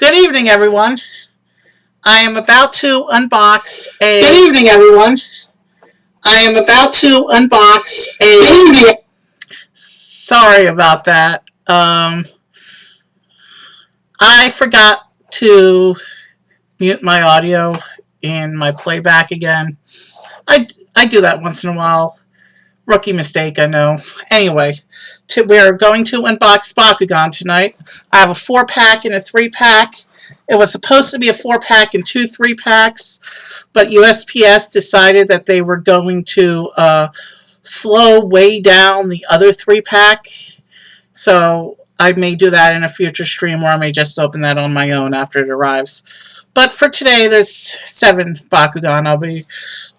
Good evening, everyone. I am about to unbox a... Good evening, everyone. I am about to unbox a... Good evening. Sorry about that. I forgot to mute my audio in my playback again. I do that once in a while. Rookie mistake, I know. Anyway, we're going to unbox Bakugan tonight. I have a 4-pack and a 3-pack. It was supposed to be a 4-pack and 2 3-packs, but USPS decided that they were going to slow way down the other 3-pack. So I may do that in a future stream, or I may just open that on my own after it arrives. But for today, there's 7 Bakugan I'll be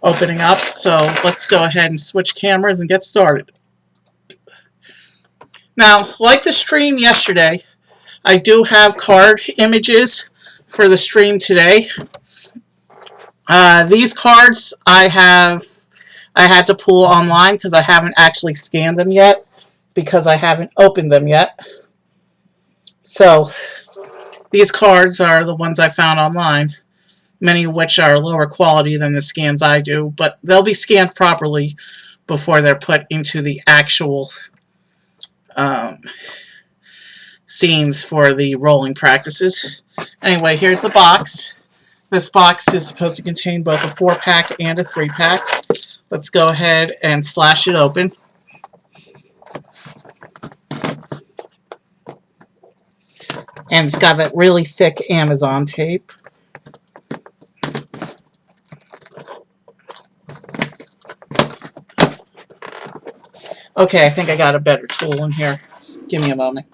opening up, so let's go ahead and switch cameras and get started. Now, like the stream yesterday, I do have card images for the stream today. These cards I had to pull online because I haven't actually scanned them yet, because I haven't opened them yet. So these cards are the ones I found online, many of which are lower quality than the scans I do, but they'll be scanned properly before they're put into the actual scenes for the rolling practices. Anyway, here's the box. This box is supposed to contain both a 4-pack and a 3-pack. Let's go ahead and slash it open. And it's got that really thick Amazon tape. Okay, I think I got a better tool in here. Give me a moment.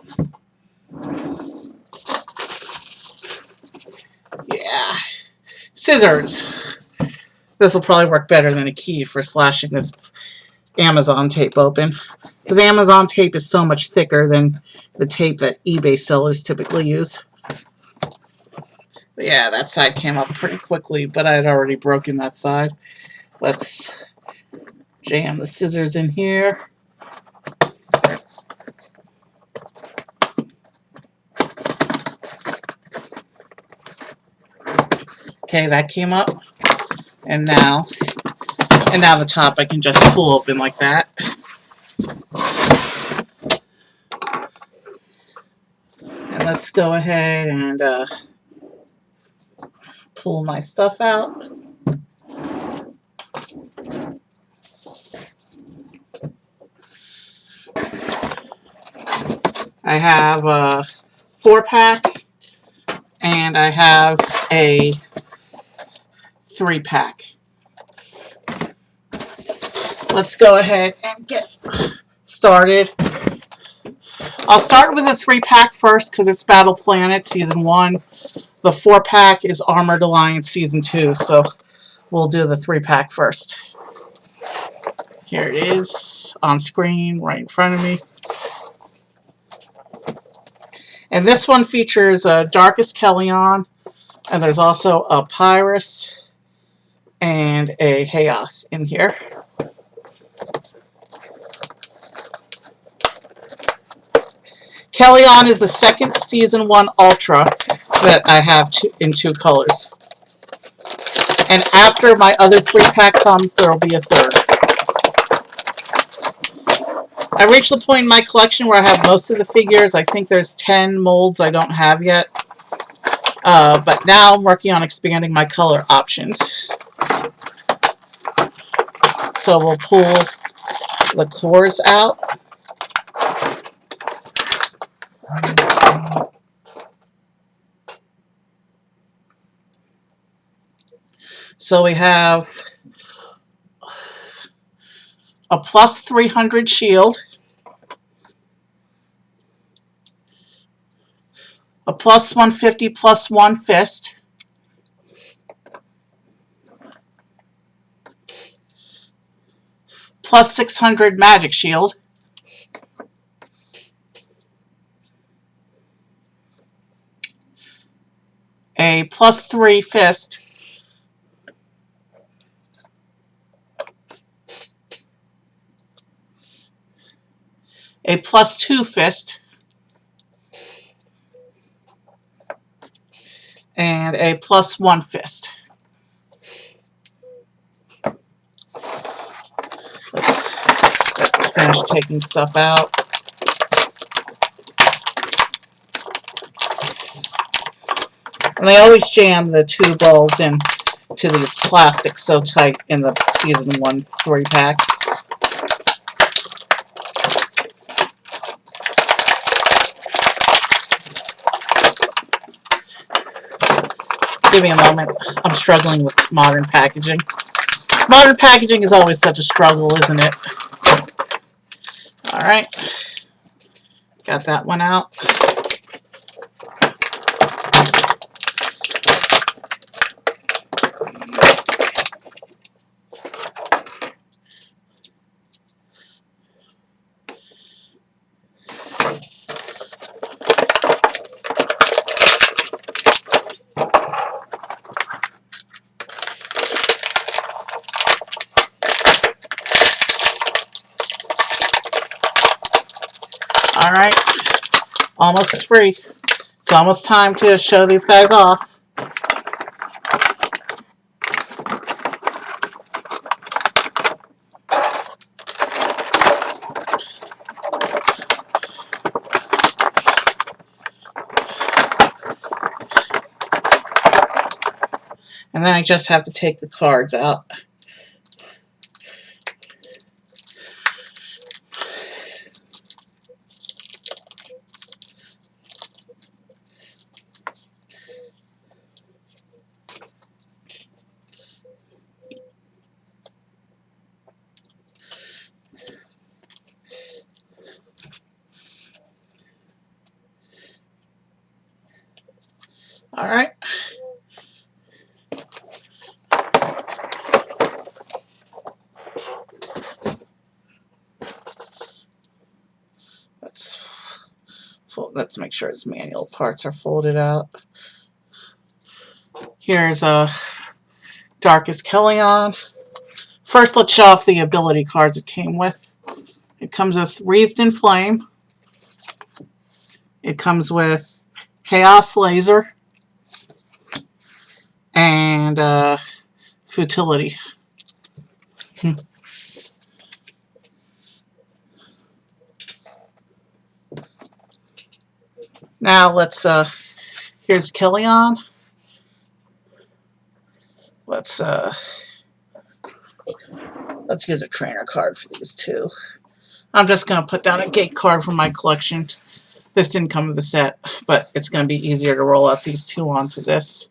Yeah. Scissors. This will probably work better than a key for slashing this Amazon tape open, because Amazon tape is so much thicker than the tape that eBay sellers typically use. But yeah, that side came up pretty quickly, but I had already broken that side. Let's jam the scissors in here. Okay, that came up, and now the top I can just pull open like that. And let's go ahead and pull my stuff out. I have a 4-pack and I have a 3-pack. Let's go ahead and get started. I'll start with a 3-pack first because it's Battle Planet Season 1. The 4-pack is Armored Alliance Season 2, so we'll do the 3-pack first. Here it is on screen right in front of me. And this one features Darkest Kellyon, and there's also a Pyrus and a Chaos in here. Kellyon is the second Season 1 Ultra that I have in 2 colors. And after my other 3-pack comes, there will be a 3rd. I reached the point in my collection where I have most of the figures. I think there's 10 molds I don't have yet. But now I'm working on expanding my color options. So we'll pull the cores out. So we have a plus 300 shield, a plus 150 plus 1 fist, plus 600 magic shield, a plus 3 fist, a plus 2 fist, and a +1 fist. Let's finish taking stuff out. And they always jam the 2 balls in to these plastics so tight in the Season 1 3-packs. Give me a moment. I'm struggling with modern packaging. Modern packaging is always such a struggle, isn't it? Alright. Got that one out. Alright. Almost free. It's almost time to show these guys off. And then I just have to take the cards out. Alright. Let's make sure its manual parts are folded out. Here's Darkest Kellyon. First, let's show off the ability cards it came with. It comes with Wreathed in Flame. It comes with Chaos Laser and Futility. Now let's here's Kellyon. Let's use a trainer card for these two. I'm just gonna put down a gate card from my collection. This didn't come with the set, but it's gonna be easier to roll out these two onto this.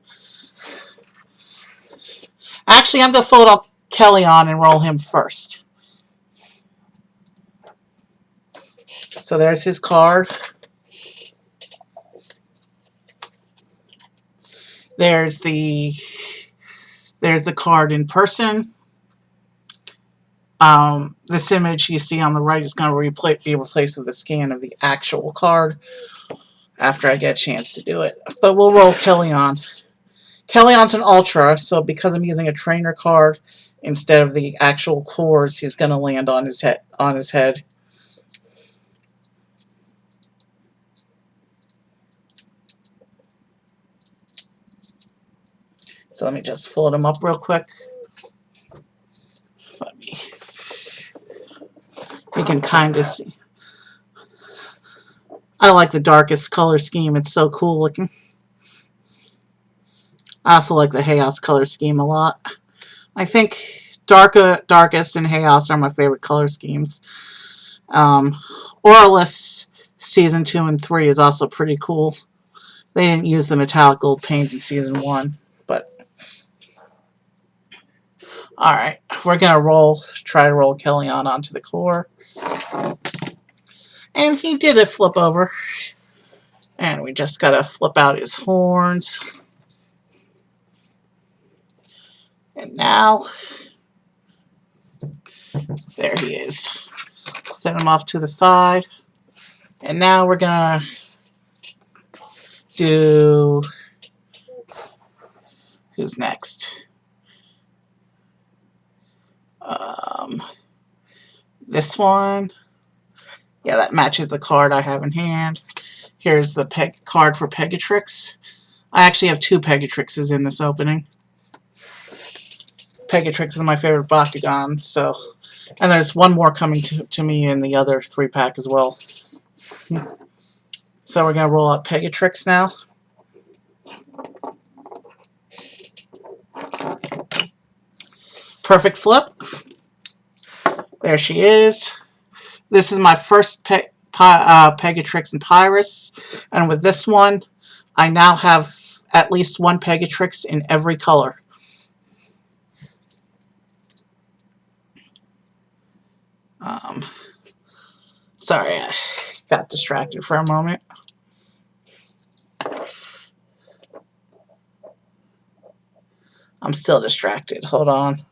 Actually, I'm gonna fold off Kellyon and roll him first. So there's his card. There's the card in person. This image you see on the right is going to be replaced with a scan of the actual card after I get a chance to do it. But we'll roll Kellyon. Kellyon's an Ultra, so because I'm using a trainer card instead of the actual cores, he's going to land on his head. So let me just fold him up real quick. You can kind of see. I like the darkest color scheme. It's so cool looking. I also like the Chaos color scheme a lot. I think Darkest and Chaos are my favorite color schemes. Auralus Season 2 and 3 is also pretty cool. They didn't use the metallic gold paint in Season 1, but... Alright, we're going to try to roll Kellyon onto the core. And he did a flip over. And we just got to flip out his horns. And now, there he is. Set him off to the side. And now we're going to do... Who's next? This one. Yeah, that matches the card I have in hand. Here's the card for Pegatrix. I actually have 2 Pegatrixes in this opening. Pegatrix is my favorite Bakugan, so... And there's one more coming to me in the other 3-pack as well. So we're going to roll out Pegatrix now. Perfect flip. There she is. This is my first Pegatrix and Pyrus. And with this one, I now have at least 1 Pegatrix in every color. Sorry, I got distracted for a moment. I'm still distracted. Hold on.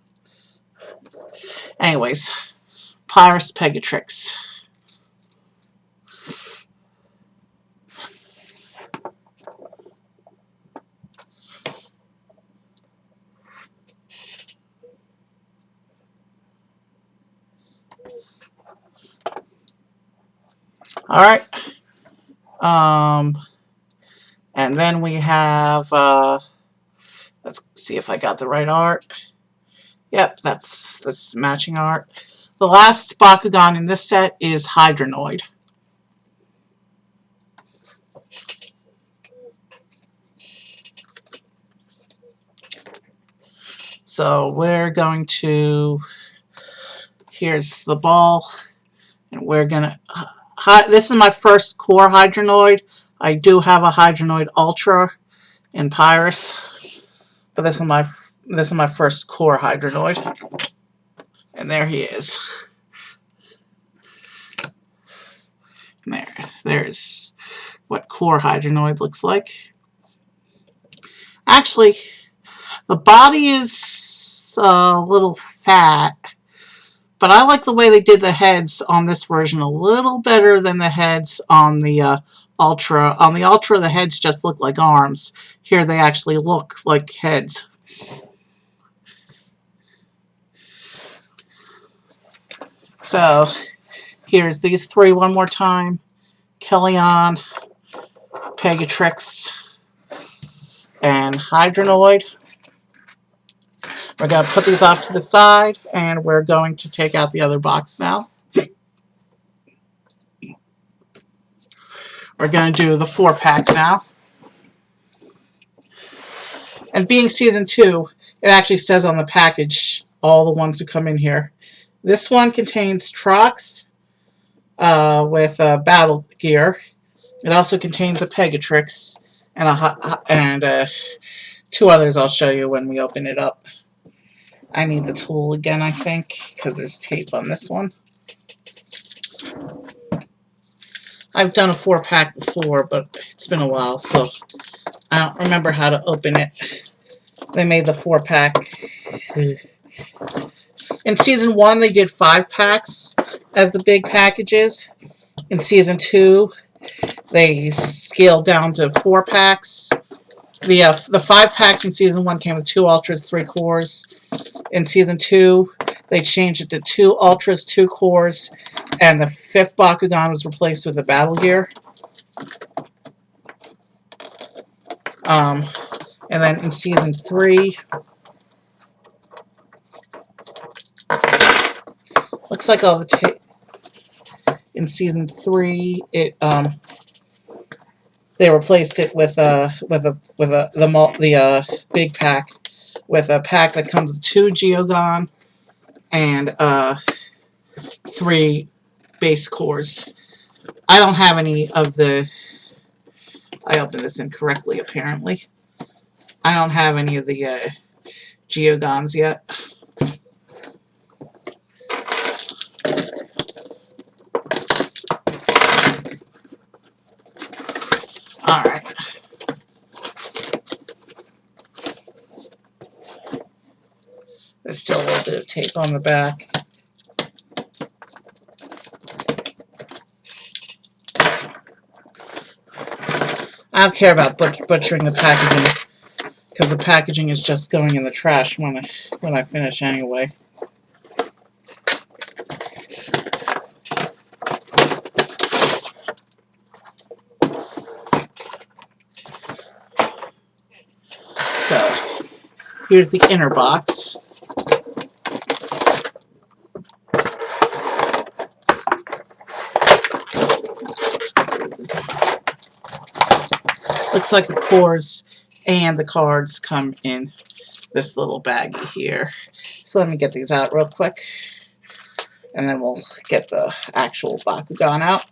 Anyways, Pyrus Pegatrix. Alright. And then we have, let's see if I got the right art. Yep, that's this matching art. The last Bakugan in this set is Hydronoid. So we're going to, here's the ball, and we're gonna, this is my first core Hydronoid. I do have a Hydronoid Ultra in Pyrus, but this is my first core Hydronoid. And there he is. There's what core Hydronoid looks like. Actually, the body is a little fat, but I like the way they did the heads on this version a little better than the heads on the Ultra. On the Ultra, the heads just look like arms. Here they actually look like heads. So, here's these 3 one more time. Kellyon, Pegatrix, and Hydronoid. We're going to put these off to the side, and we're going to take out the other box now. We're going to do the 4-pack now. And being Season 2, it actually says on the package all the ones who come in here. This one contains Trox with battle gear. It also contains a Pegatrix and 2 others I'll show you when we open it up. I need the tool again, I think, because there's tape on this one. I've done a 4-pack before, but it's been a while, so I don't remember how to open it. They made the 4-pack. In Season 1, they did 5 packs as the big packages. In Season 2, they scaled down to 4 packs. The 5 packs in Season 1 came with 2 Ultras, 3 cores. In Season 2, they changed it to 2 Ultras, 2 cores, and the 5th Bakugan was replaced with the battle gear. And then in Season 3, looks like all the tape. In Season 3, they replaced it with the big pack, with a pack that comes with 2 Geogon and 3 base cores. I don't have any of the. I opened this incorrectly, apparently. I don't have any of the Geogons yet. Alright. There's still a little bit of tape on the back. I don't care about butchering the packaging, because the packaging is just going in the trash when I finish anyway. Here's the inner box. Looks like the cores and the cards come in this little baggie here. So let me get these out real quick, and then we'll get the actual Bakugan out.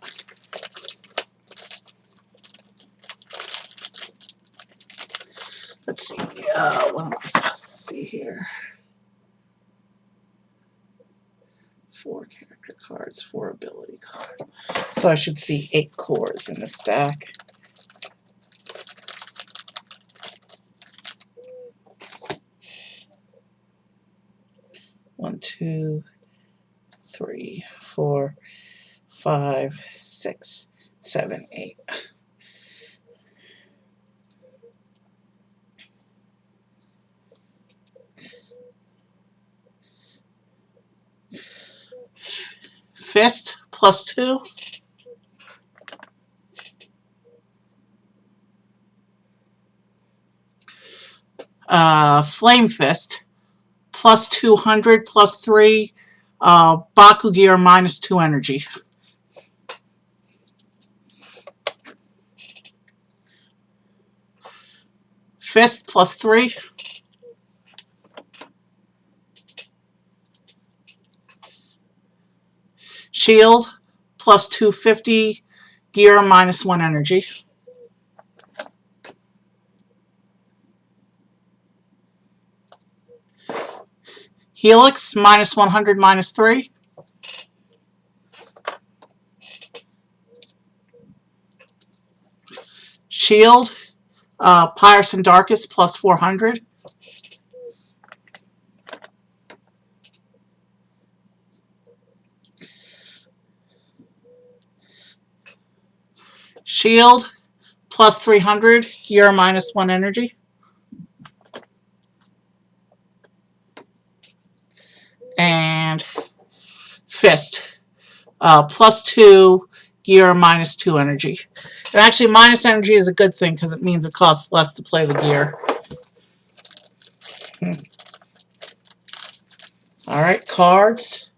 Let's see, what am I supposed to see here? 4 character cards, 4 ability cards. So I should see 8 cores in the stack. One, 2, 3, 4, 5, 6, 7, 8. Fist +2. Flame Fist +200 +3. Baku Gear -2 energy. Fist +3. Shield +250. Gear -1 energy. Helix -100 -3. Shield Pirates and Darkest +400. Shield +300. Gear -1 energy. And Fist +2. Gear -2 energy. And actually, minus energy is a good thing because it means it costs less to play the gear. Alright, cards.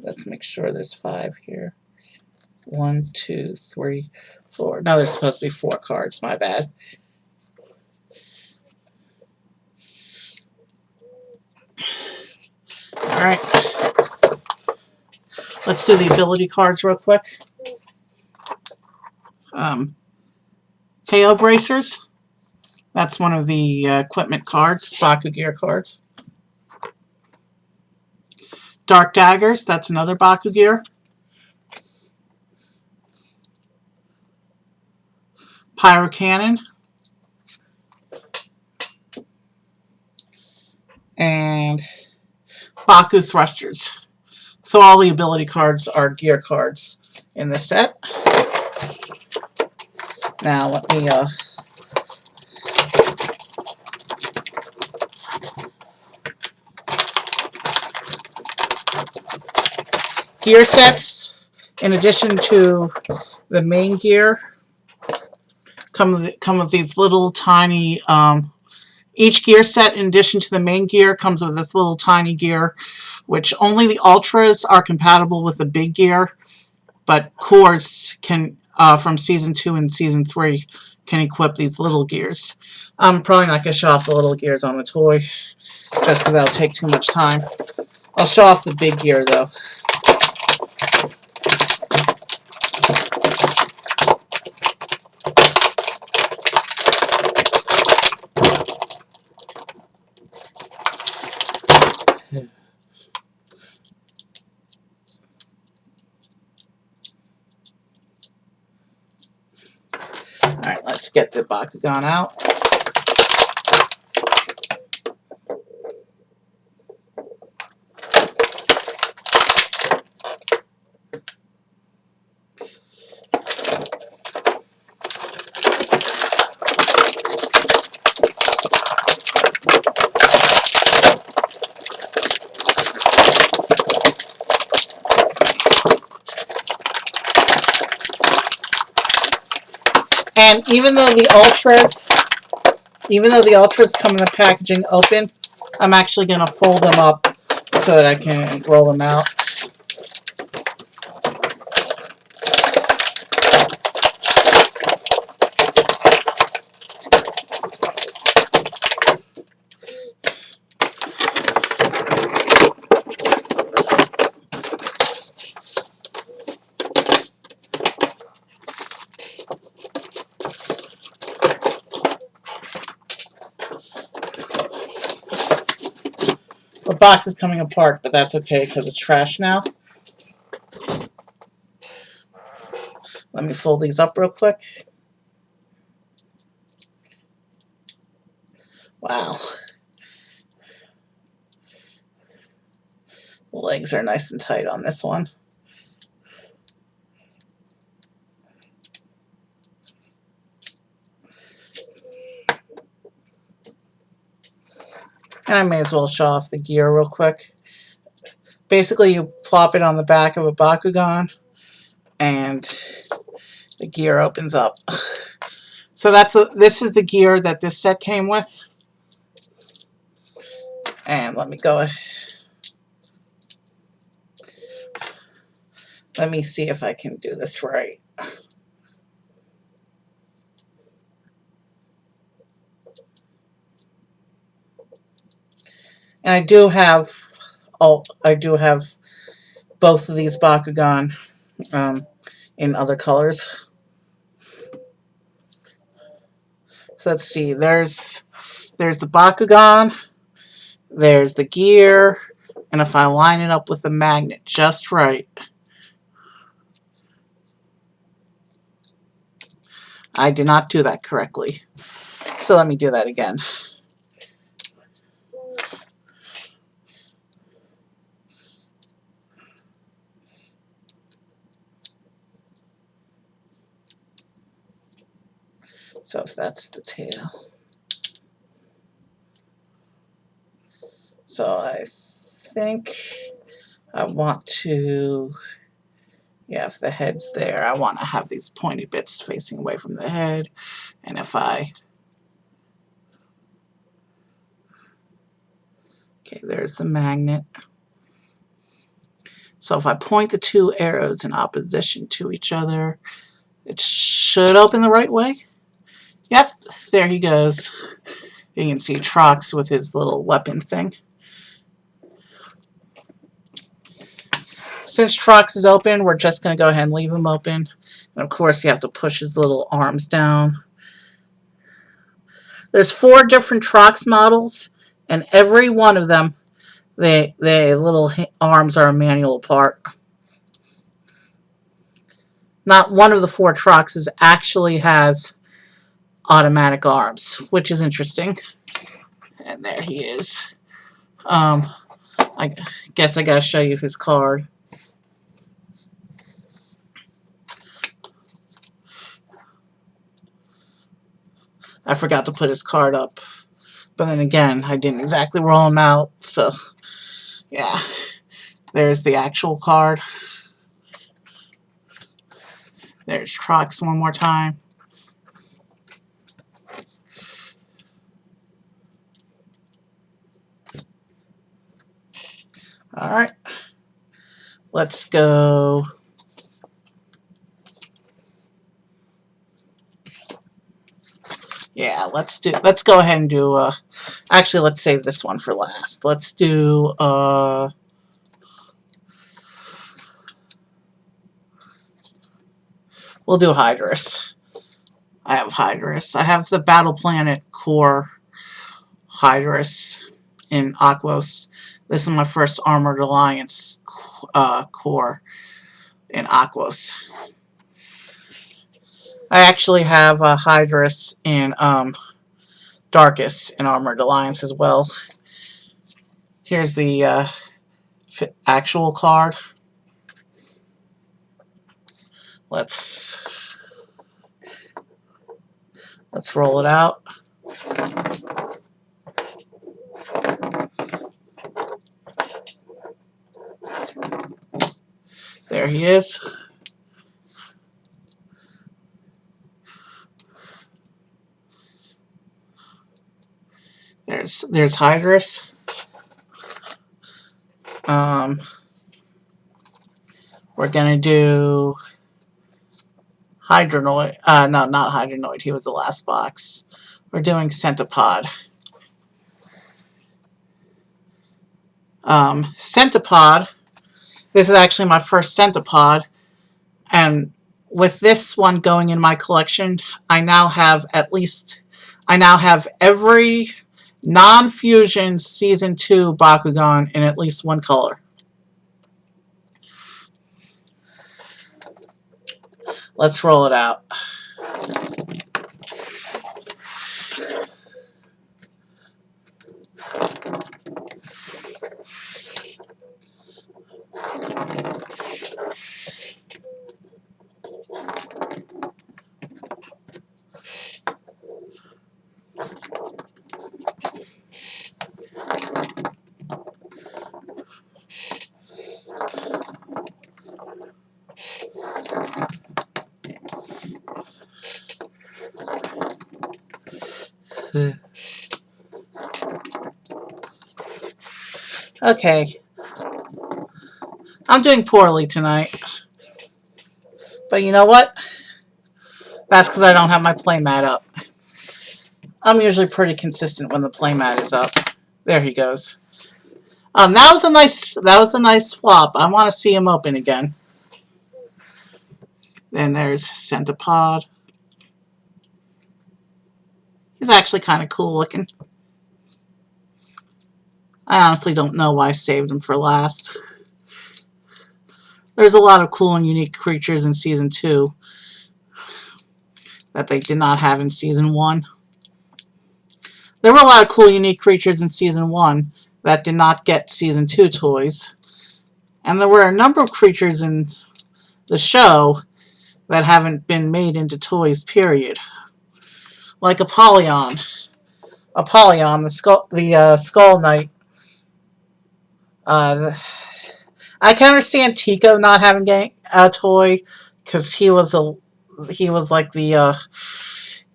Let's make sure there's 5 here. 1, 2, 3, 4. No, there's supposed to be 4 cards. My bad. Alright. Let's do the ability cards real quick. Hail Bracers. That's one of the equipment cards, Baku Gear cards. Dark Daggers. That's another Baku Gear. Pyro Cannon. And Baku Thrusters. So all the ability cards are gear cards in this set. Now let me gear sets, in addition to the main gear, come with these little tiny each gear set, in addition to the main gear, comes with this little tiny gear, which only the Ultras are compatible with the big gear, but cores can, from Season 2 and Season 3, can equip these little gears. I'm probably not going to show off the little gears on the toy, just because that'll take too much time. I'll show off the big gear, though. Alright, let's get the Bakugan out. And even though the Ultras come in the packaging open, I'm actually going to fold them up so that I can roll them out. The box is coming apart, but that's okay because it's trash now. Let me fold these up real quick. Wow. The legs are nice and tight on this one. And I may as well show off the gear real quick. Basically, you plop it on the back of a Bakugan, and the gear opens up. So this is the gear that this set came with. And let me go. Let me see if I can do this right. And I do have both of these Bakugan in other colors. So let's see. There's the Bakugan. There's the gear. And if I line it up with the magnet just right, I did not do that correctly. So let me do that again. So if that's the tail. So I think I want to, yeah, if the head's there, I want to have these pointy bits facing away from the head. And if I, okay, there's the magnet. So if I point the two arrows in opposition to each other, it should open the right way. Yep, there he goes. You can see Trox with his little weapon thing. Since Trox is open, we're just going to go ahead and leave him open. And of course, you have to push his little arms down. There's 4 different Trox models, and every one of them, the little arms are a manual part. Not one of the 4 Troxes actually has automatic arms, which is interesting. And there he is. I guess I gotta show you his card. I forgot to put his card up. But then again, I didn't exactly roll him out, so yeah. There's the actual card. There's Trox one more time. Alright. Let's go. Yeah, let's go ahead and do actually let's save this one for last. Let's do we'll do Hydrus. I have Hydrus. I have the Battle Planet Core Hydrus in Aquos. This is my first Armored Alliance core in Aquos. I actually have a Hydrus in Darkus in Armored Alliance as well. Here's the actual card. Let's roll it out. There he is. there's Hydrus. We're gonna do Hydronoid. No, not Hydronoid. He was the last box. We're doing Centipod. Centipod. This is actually my first Centipod, and with this one going in my collection, I now have every non-fusion Season 2 Bakugan in at least one color. Let's roll it out. Okay. I'm doing poorly tonight. But you know what? That's because I don't have my playmat up. I'm usually pretty consistent when the playmat is up. There he goes. That was a nice flop. I want to see him open again. Then there's Centipod. He's actually kind of cool looking. I honestly don't know why I saved him for last. There's a lot of cool and unique creatures in Season 2 that they did not have in Season 1. There were a lot of cool, unique creatures in Season 1 that did not get Season 2 toys. And there were a number of creatures in the show that haven't been made into toys, period. Like Apollyon. Apollyon, the Skull Knight. I can understand Tico not having a toy, because he was like the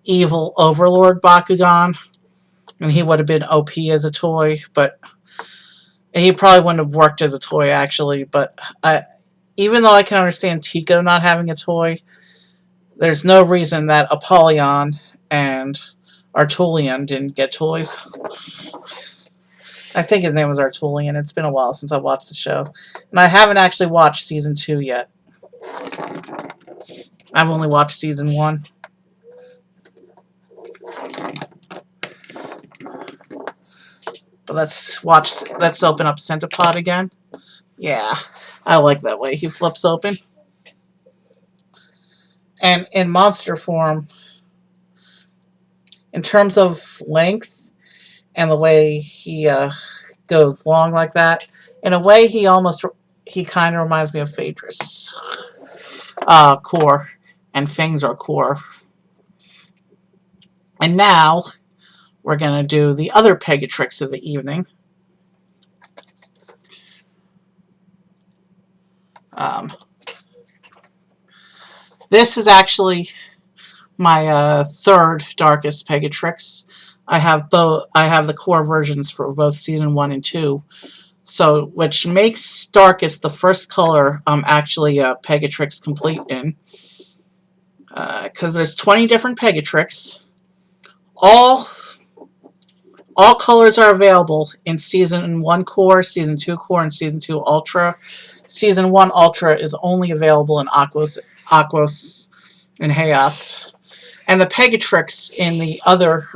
evil overlord Bakugan, and he would have been OP as a toy, but he probably wouldn't have worked as a toy actually. But even though I can understand Tico not having a toy, there's no reason that Apollyon and Artulian didn't get toys. I think his name was Artulian. It's been a while since I watched the show. And I haven't actually watched Season 2 yet. I've only watched Season 1. But let's open up Centipod again. Yeah, I like that way he flips open. And in monster form, in terms of length and the way he goes long like that, in a way he kind of reminds me of Phaedrus. Core. And Fangs are core. And now we're going to do the other Pegatrix of the evening. This is actually my third darkest Pegatrix. I have the core versions for both Season 1 and 2. So, which makes darkest the first color I'm actually a Pegatrix complete in. Because there's 20 different Pegatrix. All colors are available in Season 1 Core, Season 2 Core, and Season 2 Ultra. Season 1 Ultra is only available in Aquos and Chaos. And the Pegatrix in the other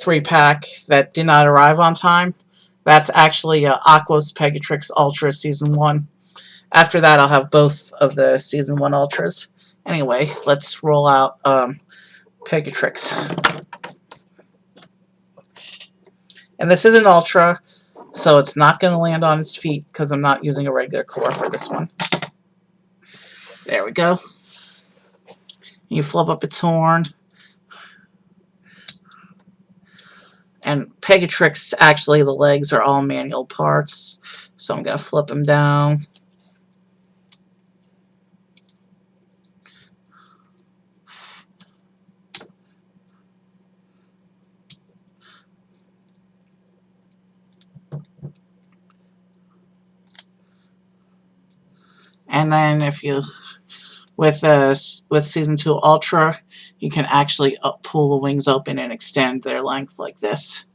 3-pack that did not arrive on time, that's actually Aquos Pegatrix Ultra Season 1. After that, I'll have both of the Season 1 Ultras. Anyway, let's roll out Pegatrix. And this is an Ultra, so it's not going to land on its feet because I'm not using a regular core for this one. There we go. You flip up its horn. And Pegatrix, actually, the legs are all manual parts. So I'm going to flip them down. And then if you with season 2 Ultra, you can actually pull the wings open and extend their length like this.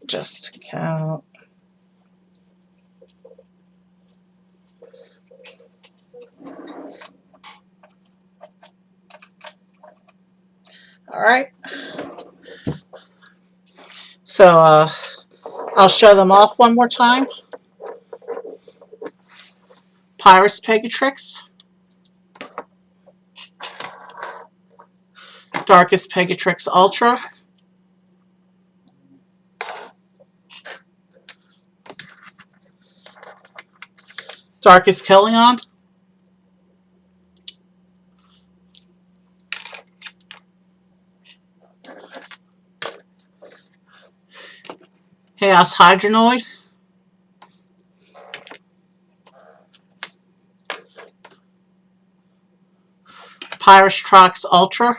Just count. All right. So I'll show them off one more time. Pirates Pegatrix, Darkest Pegatrix Ultra, Darkest Killion, Chaos Hydronoid, Pegatrix Ultra,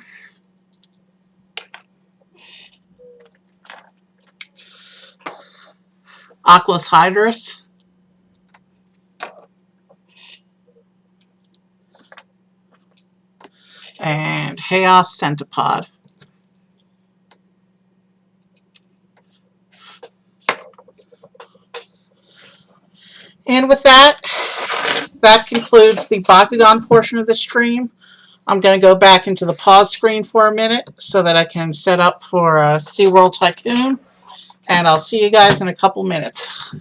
Aquos Hydrus, and Chaos Centipod. And with that, that concludes the Bakugan portion of the stream. I'm going to go back into the pause screen for a minute so that I can set up for Sea World Tycoon. And I'll see you guys in a couple minutes.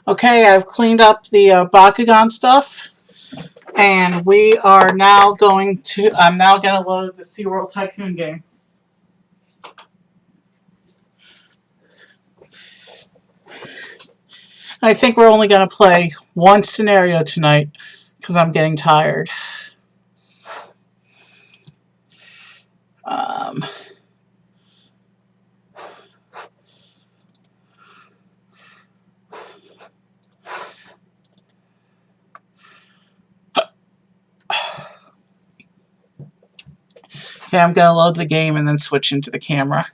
Okay, I've cleaned up the Bakugan stuff, and we are now going to. I'm now going to load the Sea World Tycoon game. I think we're only going to play one scenario tonight because I'm getting tired. Um, okay, I'm going to load the game and then switch into the camera.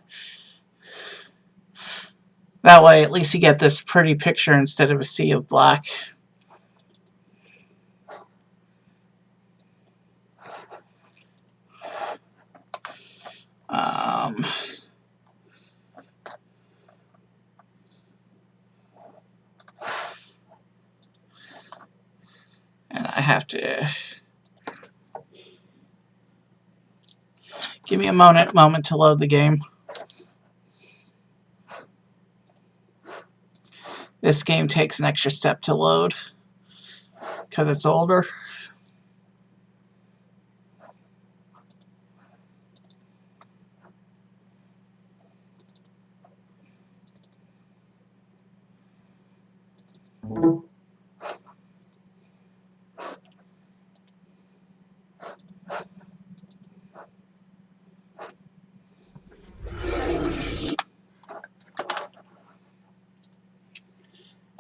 That way, at least you get this pretty picture instead of a sea of black. Um, and I have to give me a moment to load the game. This game takes an extra step to load because it's older.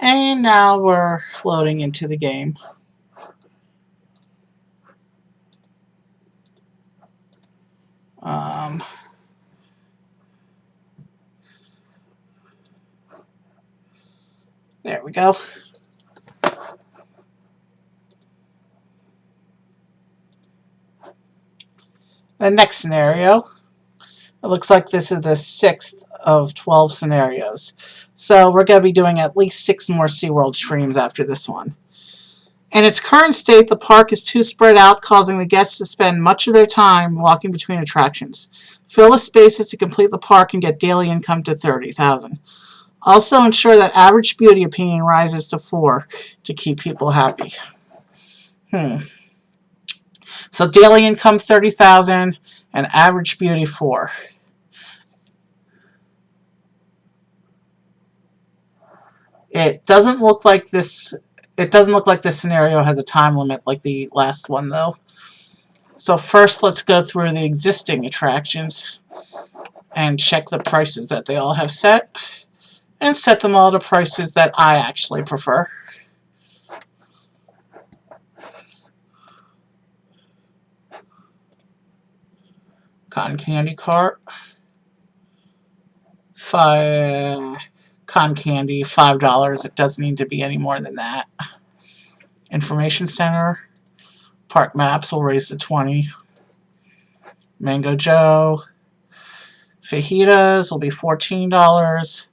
And now we're loading into the game. There we go. The next scenario. It looks like this is the 6th of 12 scenarios. So we're going to be doing at least 6 more SeaWorld streams after this one. In its current state, the park is too spread out, causing the guests to spend much of their time walking between attractions. Fill the spaces to complete the park and get daily income to $30,000. Also ensure that average beauty opinion rises to 4 to keep people happy. So daily income $30,000 and average beauty 4. It doesn't look like this. It doesn't look like this scenario has a time limit like the last one, though. So first, let's go through the existing attractions and check the prices that they all have set, and set them all to prices that I actually prefer. Cotton candy cart. Cotton candy, $5. It doesn't need to be any more than that. Information center. Park maps will raise to 20. Mango Joe. Fajitas will be $14.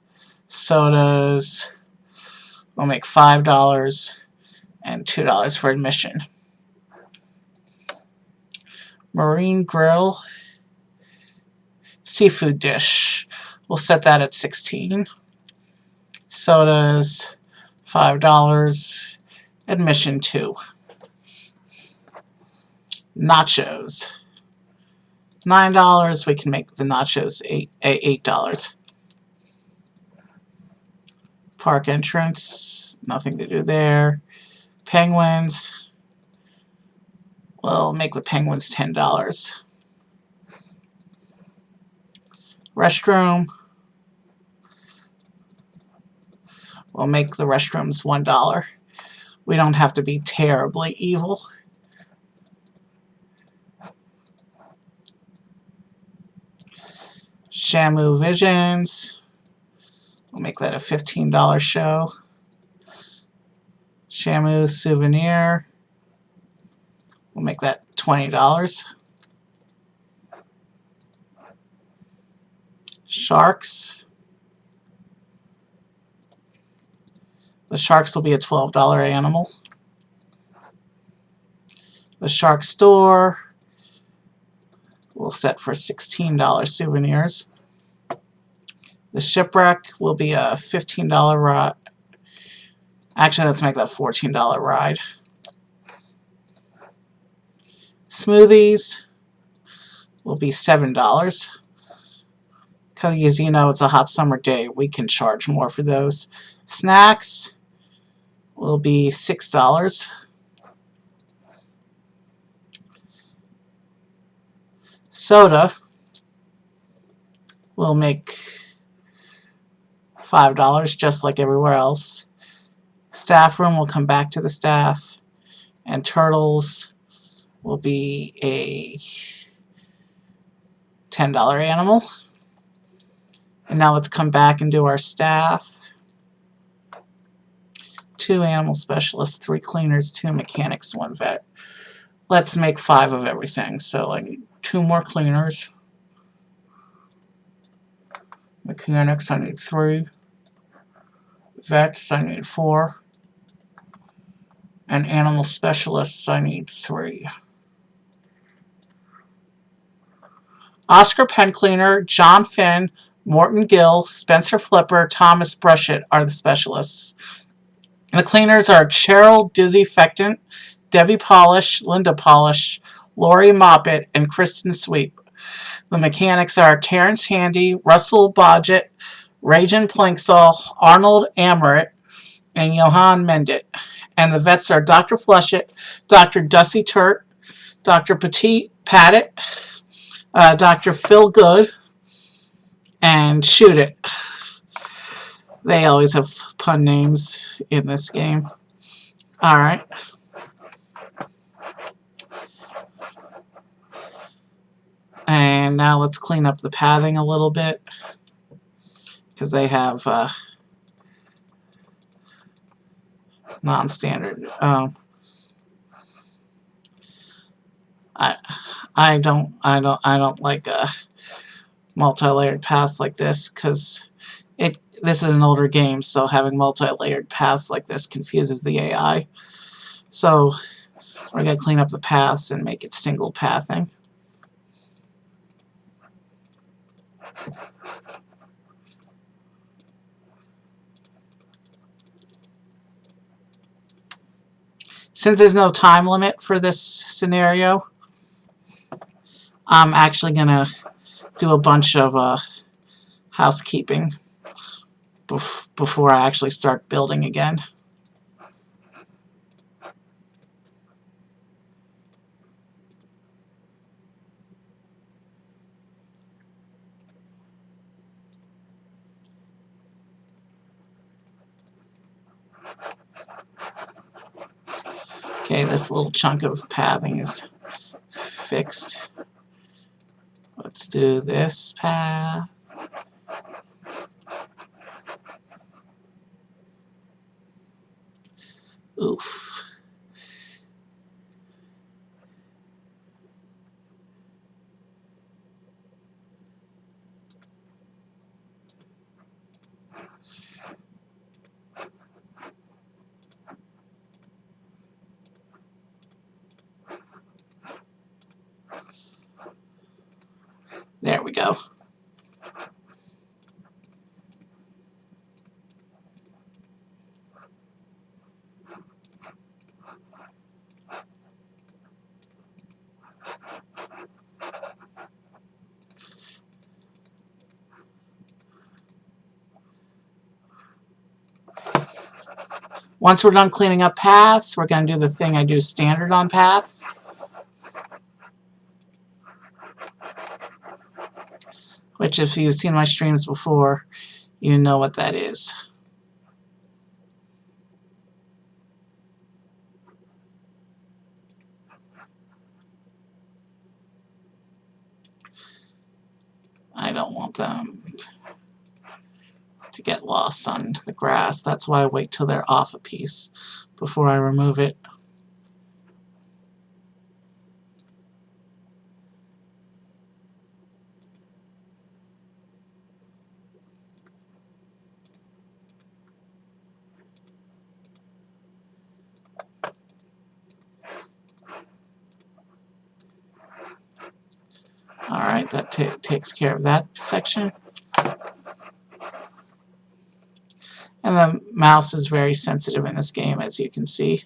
Sodas will make $5 and $2 for admission. Marine Grill. Seafood dish. We'll set that at $16. Sodas, $5. Admission $2. Nachos, $9. We can make the nachos $8. Park entrance, nothing to do there. Penguins, we'll make the penguins $10. Restroom, we'll make the restrooms $1. We don't have to be terribly evil. Shamu Visions, we'll make that a $15 show. Shamu Souvenir, we'll make that $20. Sharks, the sharks will be a $12 animal. The shark store, we'll set for $16 souvenirs. The shipwreck will be a $15 Actually, let's make that $14 ride. Smoothies will be $7. Because you know it's a hot summer day, we can charge more for those. Snacks will be $6. Soda will make $5, just like everywhere else. Staff room will come back to the staff. And turtles will be a $10 animal. And now let's come back and do our staff. 2 animal specialists, 3 cleaners, 2 mechanics, 1 vet. Let's make 5 of everything. So I need 2 more cleaners. Mechanics, I need 3. Vets, I need 4. And animal specialists, I need 3. Oscar Pen Cleaner, John Finn, Morton Gill, Spencer Flipper, Thomas Brushett are the specialists. The cleaners are Cheryl Dizzy Fectant, Debbie Polish, Linda Polish, Lori Moppet, and Kristen Sweep. The mechanics are Terrence Handy, Russell Bodgett, Rajan Planksall, Arnold Amaret, and Johan Mendit. And the vets are Dr. Flushett, Dr. Dusty Turt, Dr. Petit Paddett, Dr. Phil Good, and Shoot It. They always have pun names in this game. Alright. And now let's clean up the pathing a little bit, because they have non-standard. I don't like multi-layered paths like this, because this is an older game, so having multi-layered paths like this confuses the AI. So we're going to clean up the paths and make it single pathing. Since there's no time limit for this scenario, I'm actually going to do a bunch of housekeeping before I actually start building again. Okay, this little chunk of pathing is fixed. Let's do this path. Oof. There we go. Once we're done cleaning up paths, we're going to do the thing I do standard on paths, which if you've seen my streams before, you know what that is. I don't want them to get lost on the grass. That's why I wait till they're off a piece before I remove it. Alright, that takes care of that section. And the mouse is very sensitive in this game, as you can see.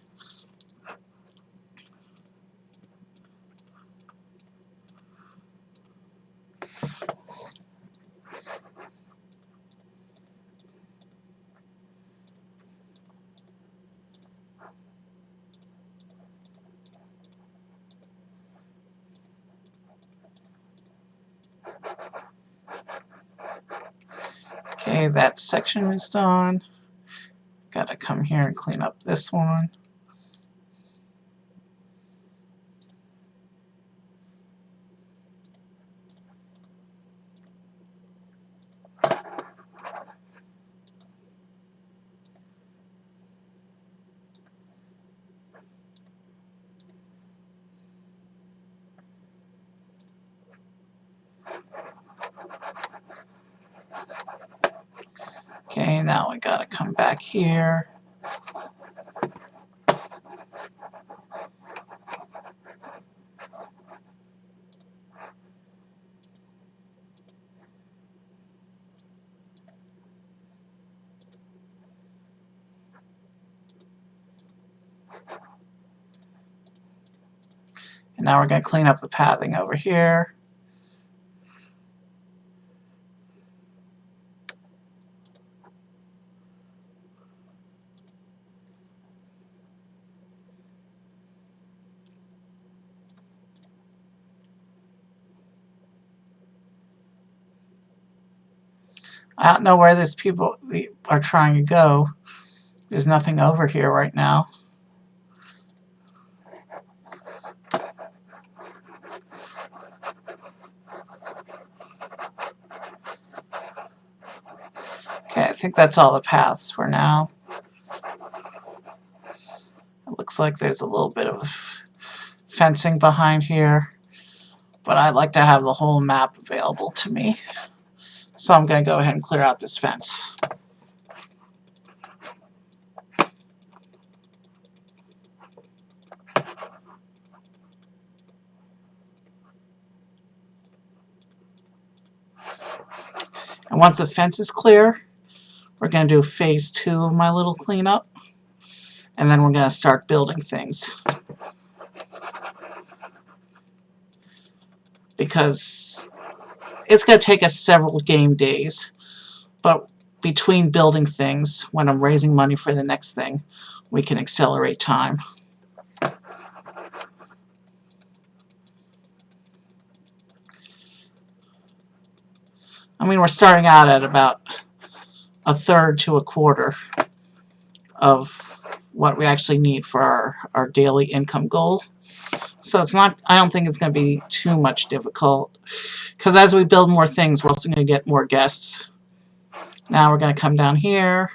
Okay, that section is done. Gotta come here and clean up this one. Okay, now we gotta come back here. And now we're gonna clean up the pathing over here. I don't know where these people are trying to go. There's nothing over here right now. Okay, I think that's all the paths for now. It looks like there's a little bit of fencing behind here, but I'd like to have the whole map available to me. So I'm going to go ahead and clear out this fence. And once the fence is clear, we're going to do phase 2 of my little cleanup. And then we're going to start building things. Because it's going to take us several game days. But between building things, when I'm raising money for the next thing, we can accelerate time. I mean, we're starting out at about a third to a quarter of what we actually need for our daily income goal. So it's not, I don't think it's going to be too much difficult. Because as we build more things, we're also going to get more guests. Now we're going to come down here.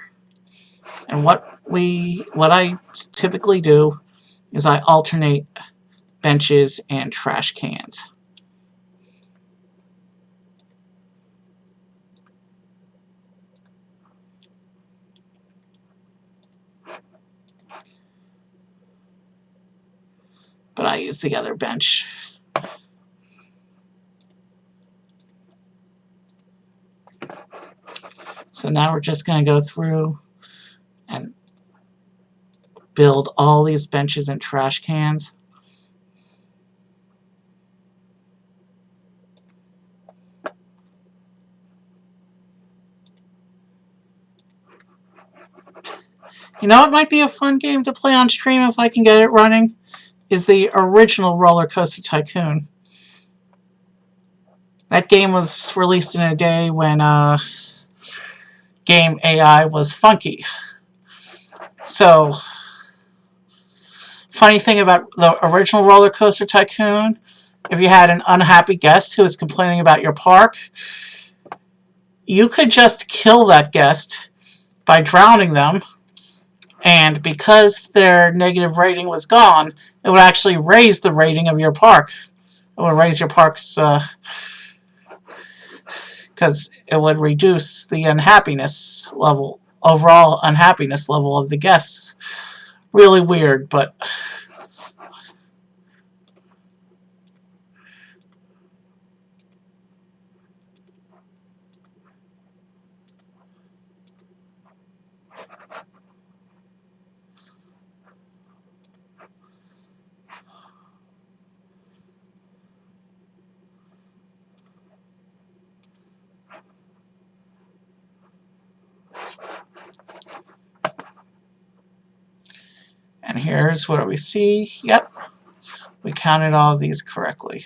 And what I typically do is I alternate benches and trash cans. But I use the other bench. So now we're just going to go through and build all these benches and trash cans. You know, it might be a fun game to play on stream if I can get it running, is the original Roller Coaster Tycoon. That game was released in a day when game AI was funky. So, funny thing about the original Roller Coaster Tycoon, if you had an unhappy guest who was complaining about your park, you could just kill that guest by drowning them, and because their negative rating was gone, it would actually raise the rating of your park. It would raise your park's, because it would reduce the unhappiness level, overall unhappiness level of the guests. Really weird, but here's what we see. Yep, we counted all of these correctly.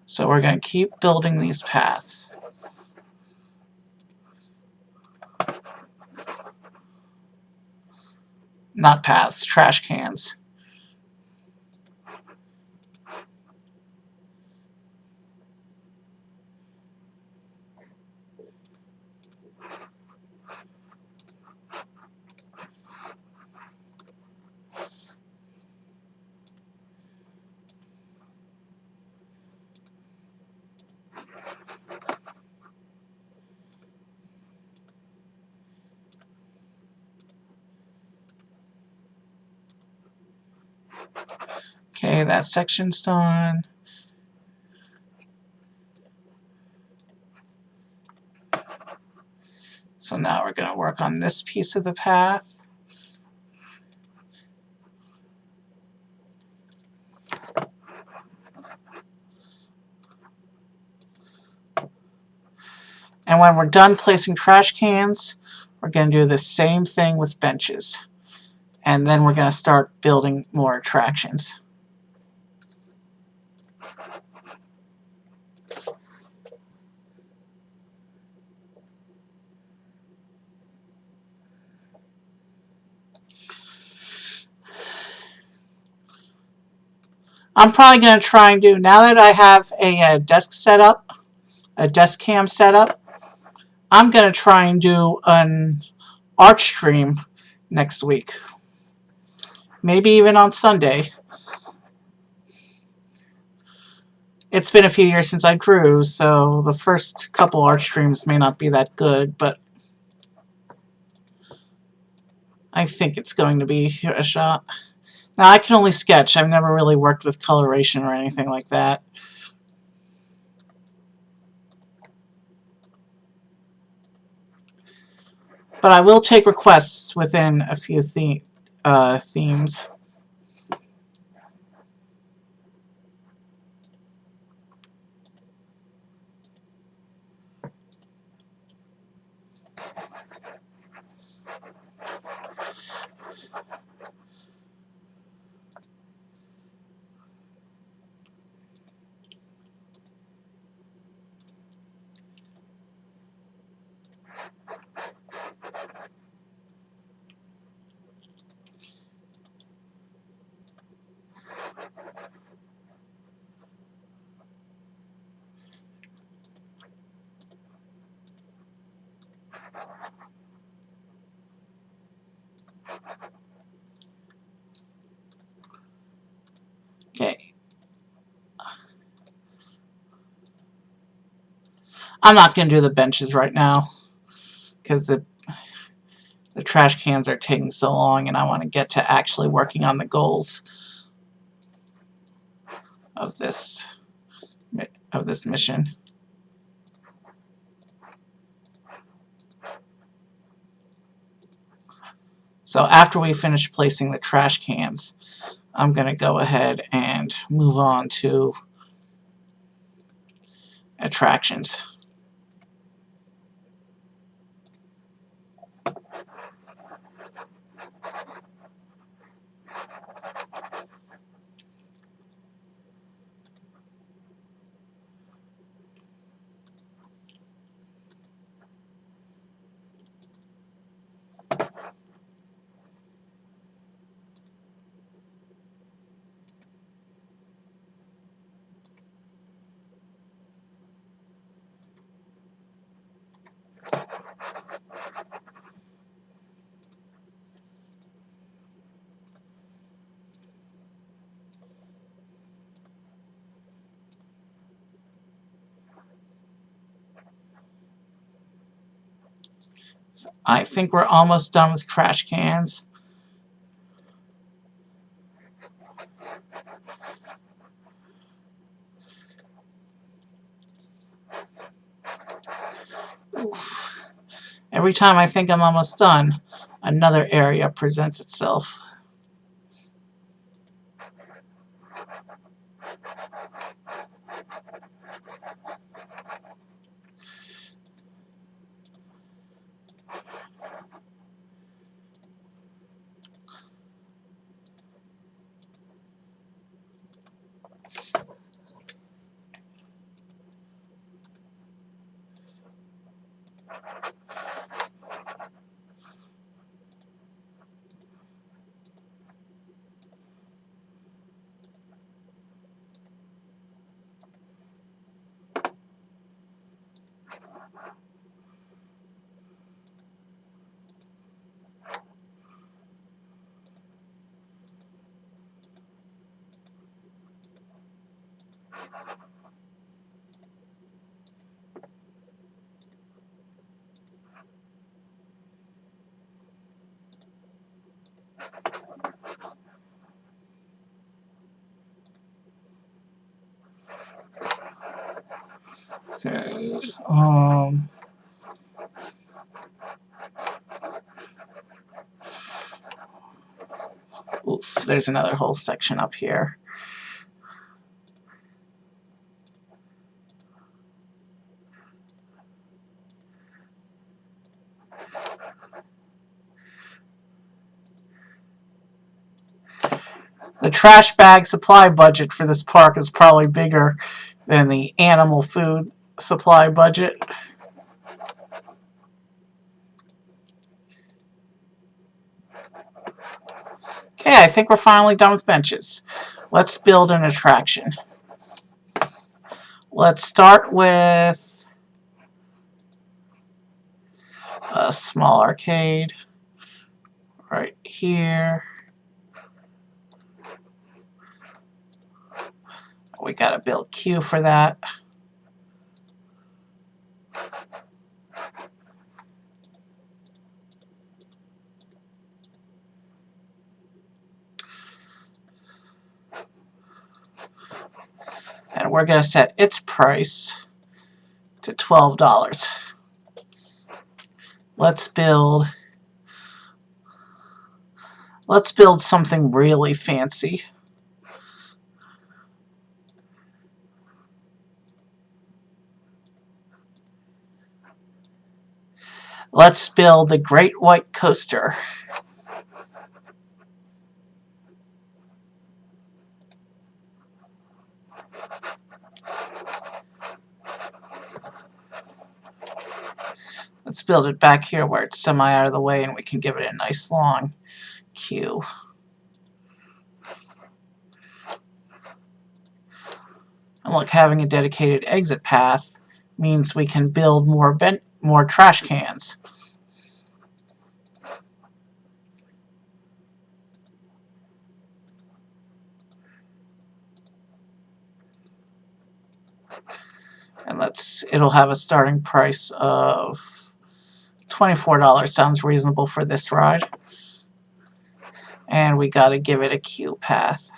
So we're going to keep building these paths. Not paths, trash cans. Okay, that section's done. So now we're going to work on this piece of the path. And when we're done placing trash cans, we're going to do the same thing with benches. And then we're going to start building more attractions. I'm probably going to try and do, now that I have a desk set up, a desk cam set up, I'm going to try and do an art stream next week. Maybe even on Sunday. It's been a few years since I drew, so the first couple art streams may not be that good, but I think it's going to be a shot. Now, I can only sketch. I've never really worked with coloration or anything like that. But I will take requests within a few themes. Okay. I'm not going to do the benches right now because the trash cans are taking so long and I want to get to actually working on the goals of this mission. So after we finish placing the trash cans, I'm going to go ahead and move on to attractions. So I think we're almost done with trash cans. Oof. Every time I think I'm almost done, another area presents itself. Okay. Oof, there's another whole section up here. The trash bag supply budget for this park is probably bigger than the animal food supply budget. Okay, I think we're finally done with benches. Let's build an attraction. Let's start with a small arcade right here. We gotta build queue for that. And we're gonna set its price to $12. Let's build something really fancy. Let's build the Great White Coaster. Let's build it back here where it's semi out of the way and we can give it a nice long queue. And look, having a dedicated exit path means we can build more trash cans. And it'll have a starting price of $24. Sounds reasonable for this ride. And we gotta give it a queue path.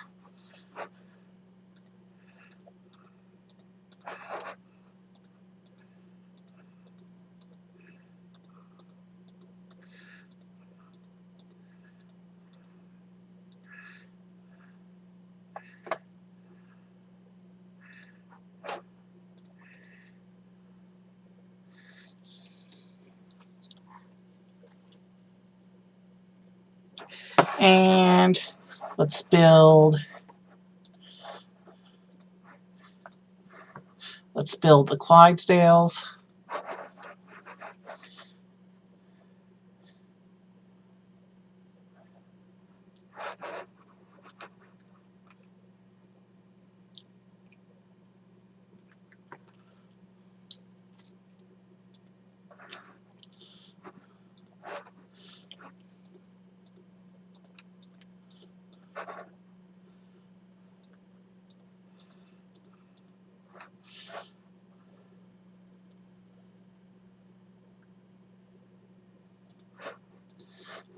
And let's build the Clydesdales.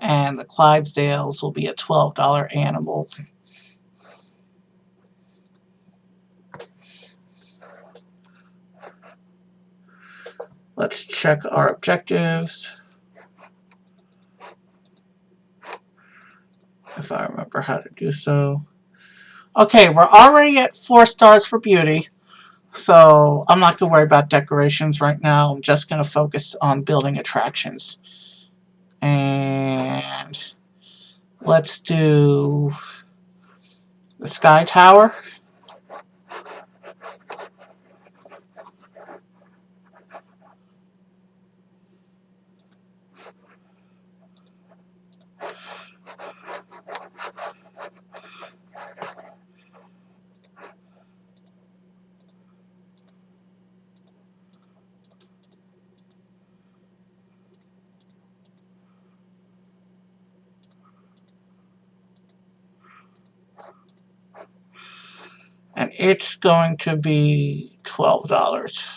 And the Clydesdales will be a $12 animal. Let's check our objectives. If I remember how to do so. Okay, we're already at 4 stars for beauty. So I'm not going to worry about decorations right now. I'm just going to focus on building attractions. And let's do the Sky Tower. And it's going to be $12.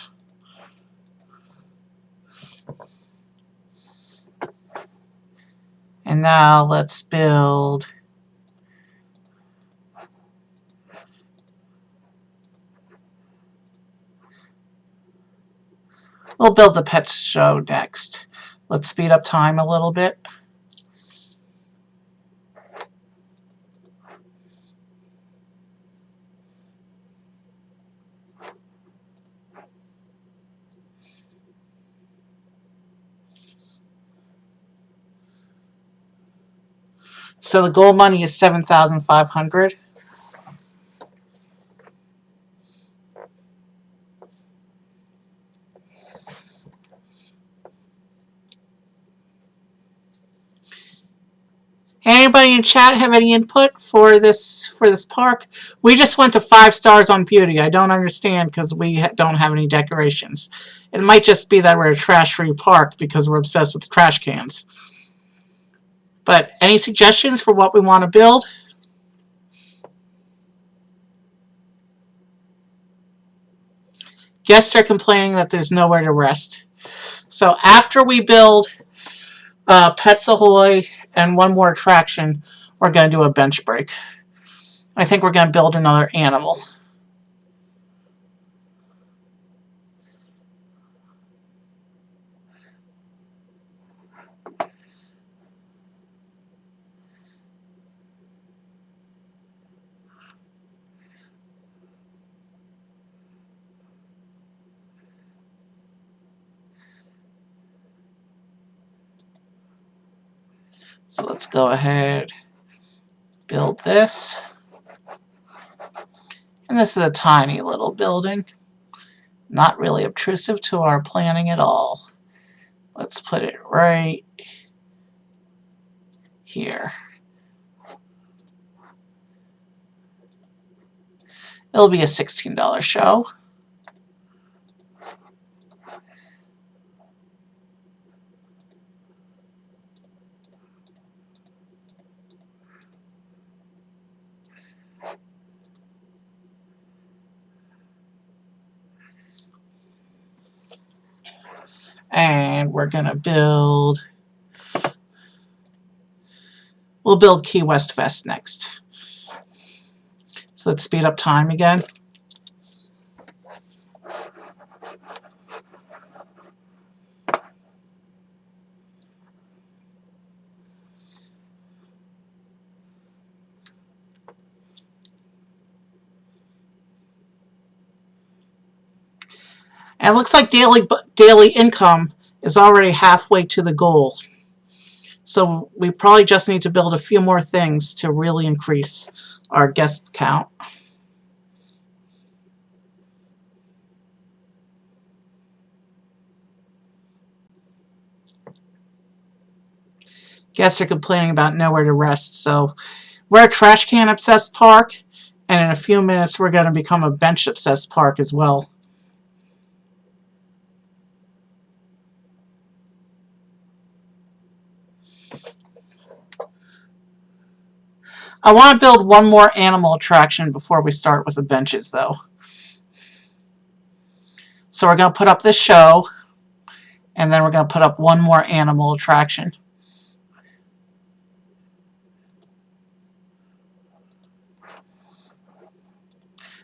And now let's build We'll build the pet show next. Let's speed up time a little bit. So the goal money is 7,500. Anybody in chat have any input for this park? We just went to 5 stars on beauty. I don't understand because we don't have any decorations. It might just be that we're a trash-free park because we're obsessed with the trash cans. But any suggestions for what we want to build? Guests are complaining that there's nowhere to rest. So after we build Pets Ahoy and one more attraction, we're going to do a bench break. I think we're going to build another animal. So let's go ahead, build this. And this is a tiny little building. Not really obtrusive to our planning at all. Let's put it right here. It'll be a $16 show. And we're going to build... We'll build Key West Fest next. So let's speed up time again. And it looks like daily income is already halfway to the goal. So we probably just need to build a few more things to really increase our guest count. Guests are complaining about nowhere to rest, so we're a trash can obsessed park, and in a few minutes we're going to become a bench obsessed park as well. I want to build one more animal attraction before we start with the benches, though. So we're going to put up this show, and then we're going to put up one more animal attraction.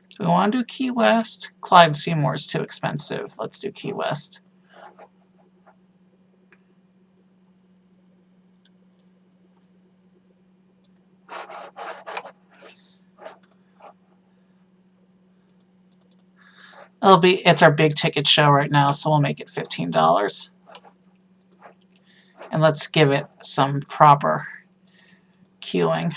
Do we want to do Key West? Clyde Seymour is too expensive. Let's do Key West. It's our big ticket show right now, so we'll make it $15. And let's give it some proper queuing.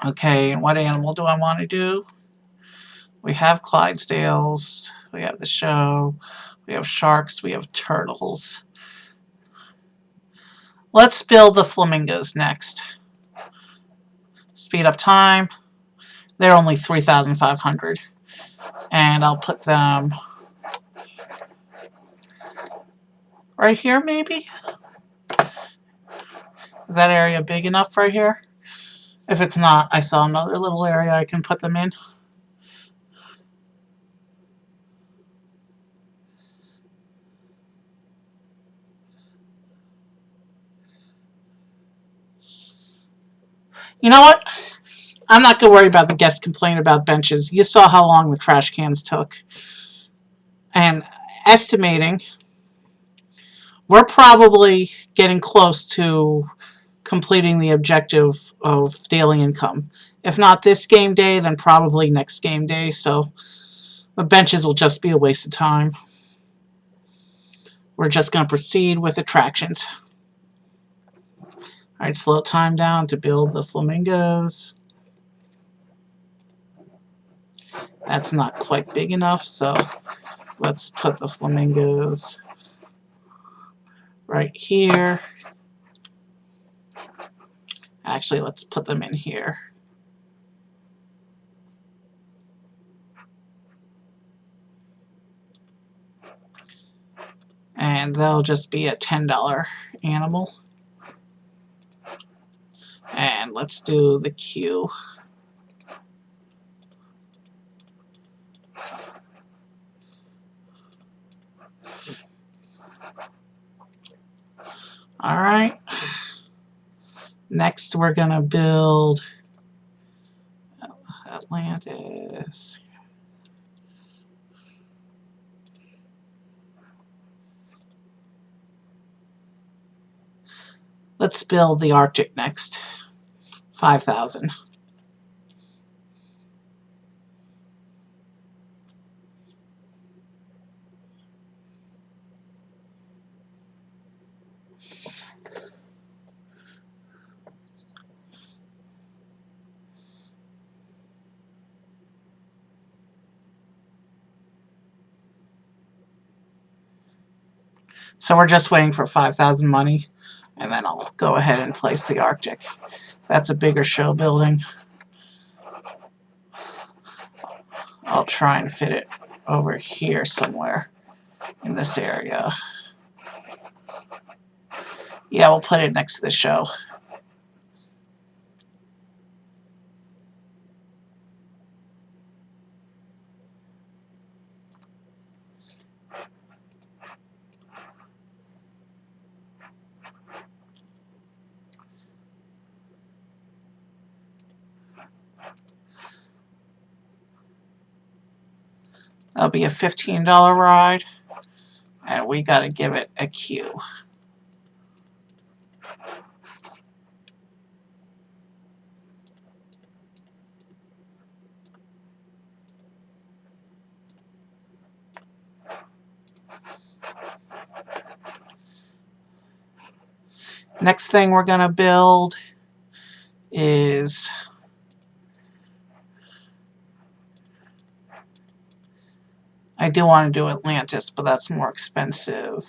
Okay, and what animal do I want to do? We have Clydesdales, we have the show, we have sharks, we have turtles. Let's build the flamingos next. Speed up time. They're only 3,500. And I'll put them right here, maybe? Is that area big enough right here? If it's not, I saw another little area I can put them in. You know what? I'm not going to worry about the guest complaining about benches. You saw how long the trash cans took. And estimating, we're probably getting close to completing the objective of daily income. If not this game day, then probably next game day. So the benches will just be a waste of time. We're just going to proceed with attractions. Alright, slow time down to build the flamingos. That's not quite big enough, so let's put the flamingos right here. Actually, let's put them in here. And they'll just be a $10 animal. And let's do the queue. Alright. Next, we're going to build Atlantis. Let's build the Arctic next. 5,000. So we're just waiting for 5,000 money, and then I'll go ahead and place the Arctic. That's a bigger show building. I'll try and fit it over here somewhere in this area. Yeah, we'll put it next to the show. That'll be a $15 ride, and we gotta give it a queue. Next thing we're gonna build is I do want to do Atlantis, but that's more expensive.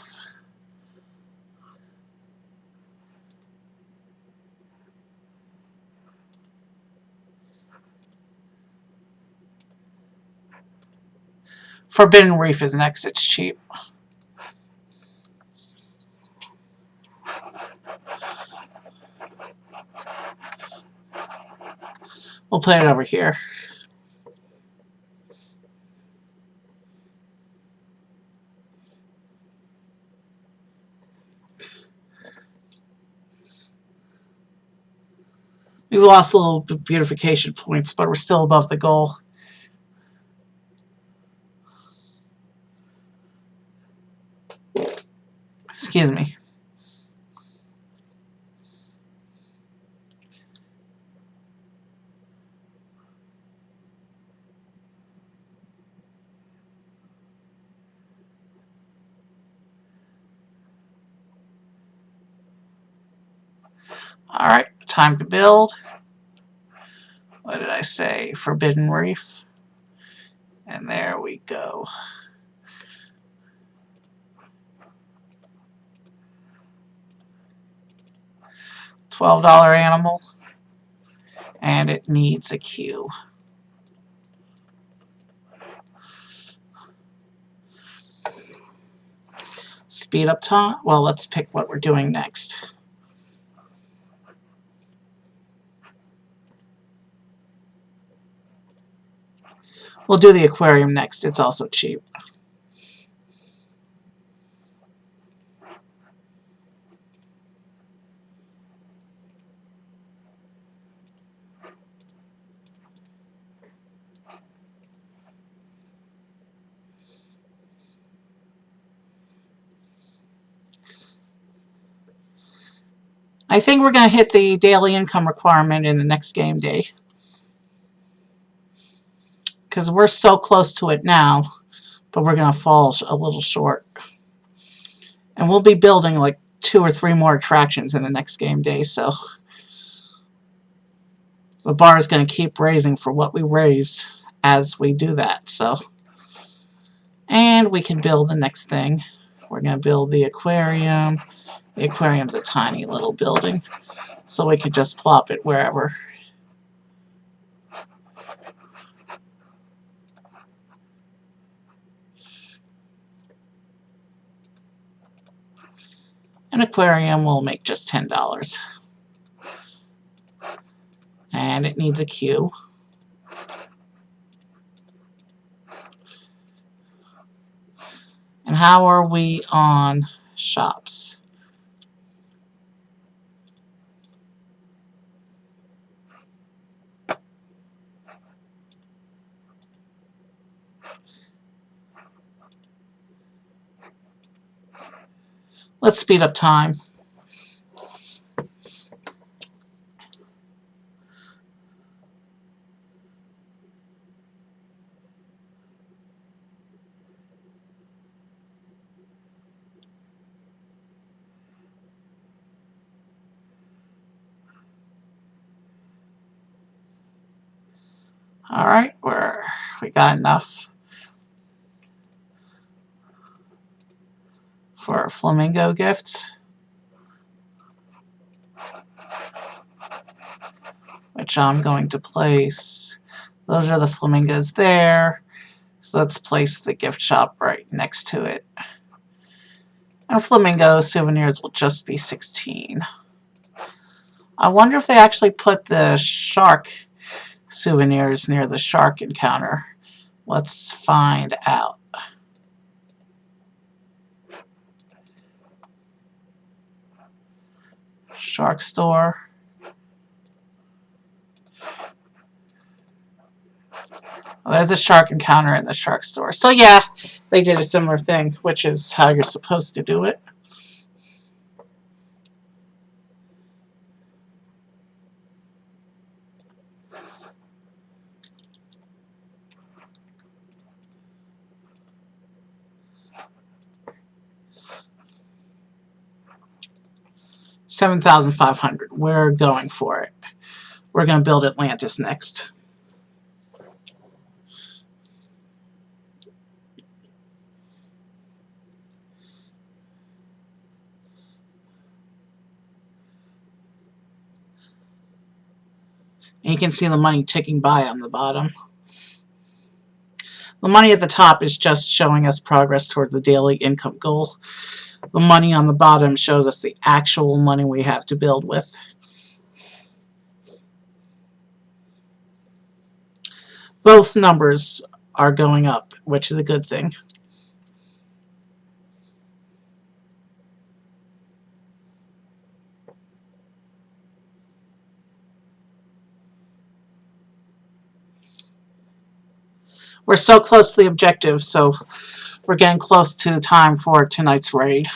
Forbidden Reef is next. It's cheap. We'll put it over here. We lost a little beautification points, but we're still above the goal. Excuse me. Alright, time to build. What did I say? Forbidden Reef. And there we go. $12 animal. And it needs a queue. Speed up time. Well, let's pick what we're doing next. We'll do the aquarium next. It's also cheap. I think we're going to hit the daily income requirement in the next game day. Because we're so close to it now, but we're going to fall a little short. And we'll be building like 2 or 3 more attractions in the next game day, so the bar is going to keep raising for what we raise as we do that. So, and we can build the next thing. We're going to build the aquarium. The aquarium's a tiny little building, so we could just plop it wherever. An aquarium will make just $10. And it needs a queue. And how are we on shops? Let's speed up time. All right, we got enough for our flamingo gifts, which I'm going to place. Those are the flamingos there. So let's place the gift shop right next to it. And flamingo souvenirs will just be 16. I wonder if they actually put the shark souvenirs near the shark encounter. Let's find out. Shark store. Well, there's a shark encounter in the shark store. So yeah, they did a similar thing, which is how you're supposed to do it. $7,500. We're going for it. We're going to build Atlantis next. And you can see the money ticking by on the bottom. The money at the top is just showing us progress toward the daily income goal. The money on the bottom shows us the actual money we have to build with. Both numbers are going up, which is a good thing. We're so close to the objective, so we're getting close to time for tonight's raid.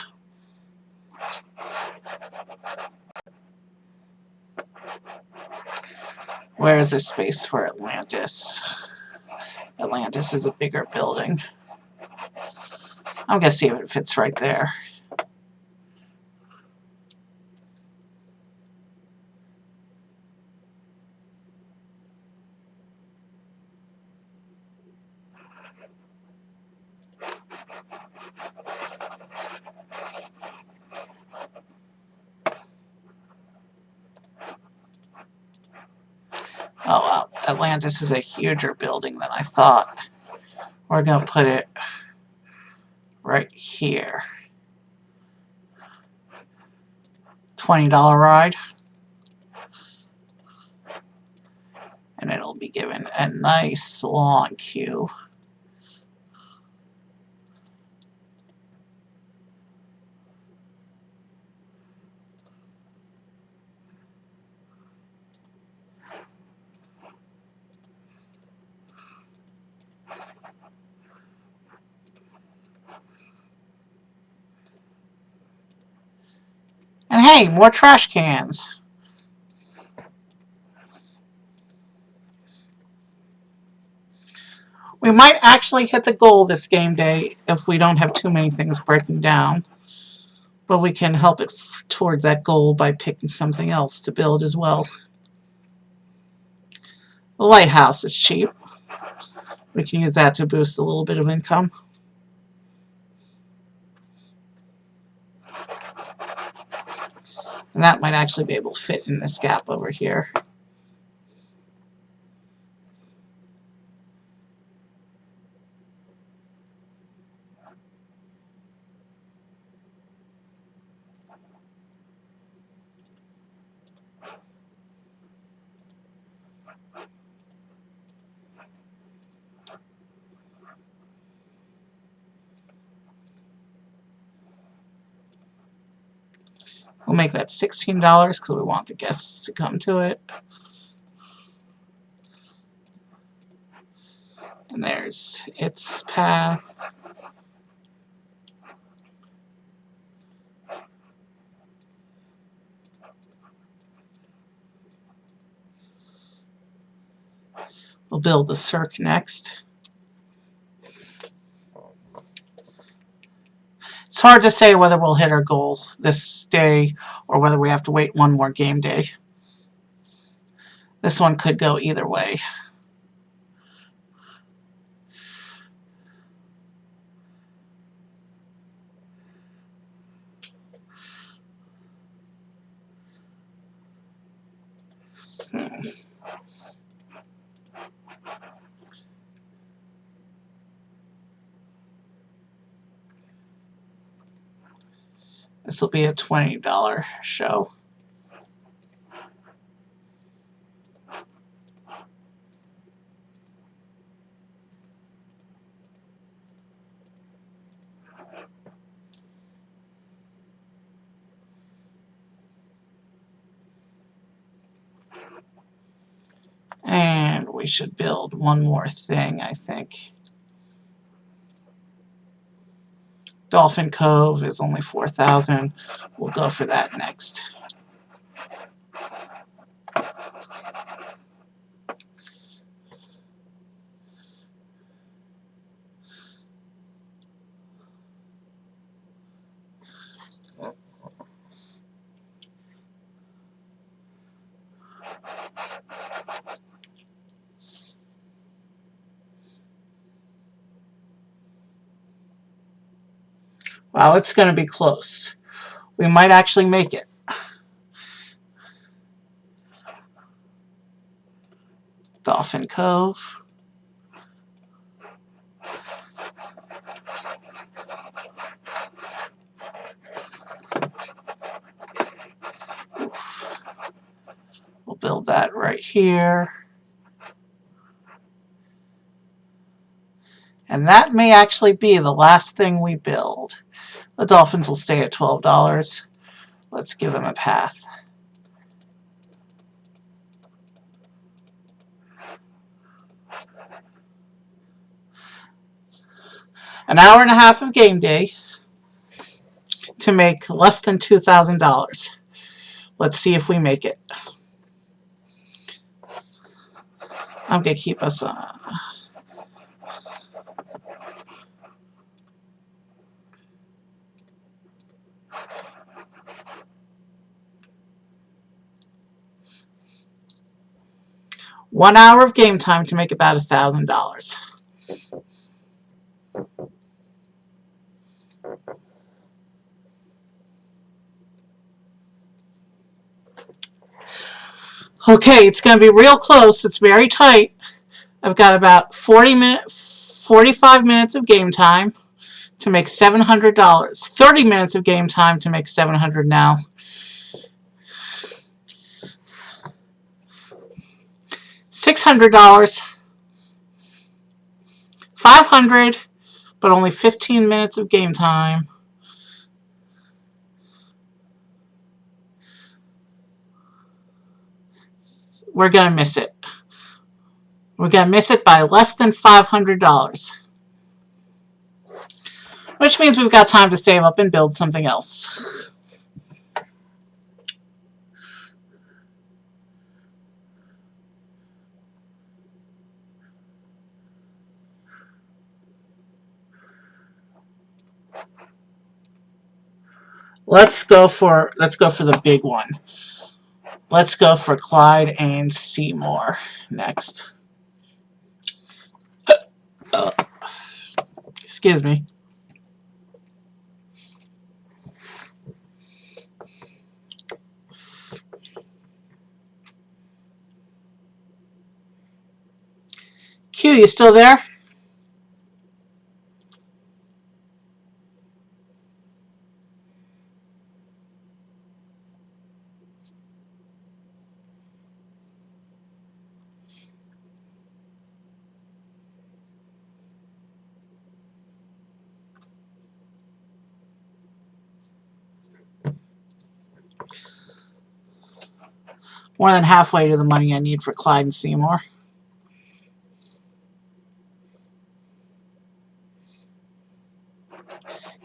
Where is there space for Atlantis? Atlantis is a bigger building. I'm going to see if it fits right there. Oh, well, Atlantis is a huger building than I thought. We're going to put it right here. $20 ride. And it'll be given a nice long queue. And hey, more trash cans. We might actually hit the goal this game day if we don't have too many things breaking down. But we can help it towards that goal by picking something else to build as well. The lighthouse is cheap. We can use that to boost a little bit of income. And that might actually be able to fit in this gap over here. We'll make that $16 because we want the guests to come to it. And there's its path. We'll build the cirque next. It's hard to say whether we'll hit our goal this day or whether we have to wait one more game day. This one could go either way. This will be a $20 show. And we should build one more thing, I think. Dolphin Cove is only 4,000. We'll go for that next. Well, it's going to be close. We might actually make it. Dolphin Cove. Oof. We'll build that right here. And that may actually be the last thing we build. The dolphins will stay at $12. Let's give them a path. An hour and a half of game day to make less than $2,000. Let's see if we make it. I'm going to keep us on. One hour of game time to make about $1,000. Okay, it's going to be real close. It's very tight. I've got about 45 minutes of game time to make $700. 30 minutes of game time to make $700 now. $600. $500, but only 15 minutes of game time. We're going to miss it. We're going to miss it by less than $500. Which means we've got time to save up and build something else. Let's go for the big one. Let's go for Clyde and Seymour next. Excuse me. Q, you still there? More than halfway to the money I need for Clyde and Seymour.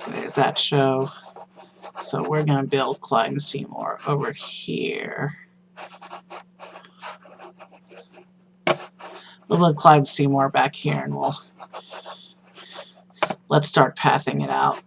There's that show. So we're going to build Clyde and Seymour over here. We'll build Clyde and Seymour back here, and let's start pathing it out.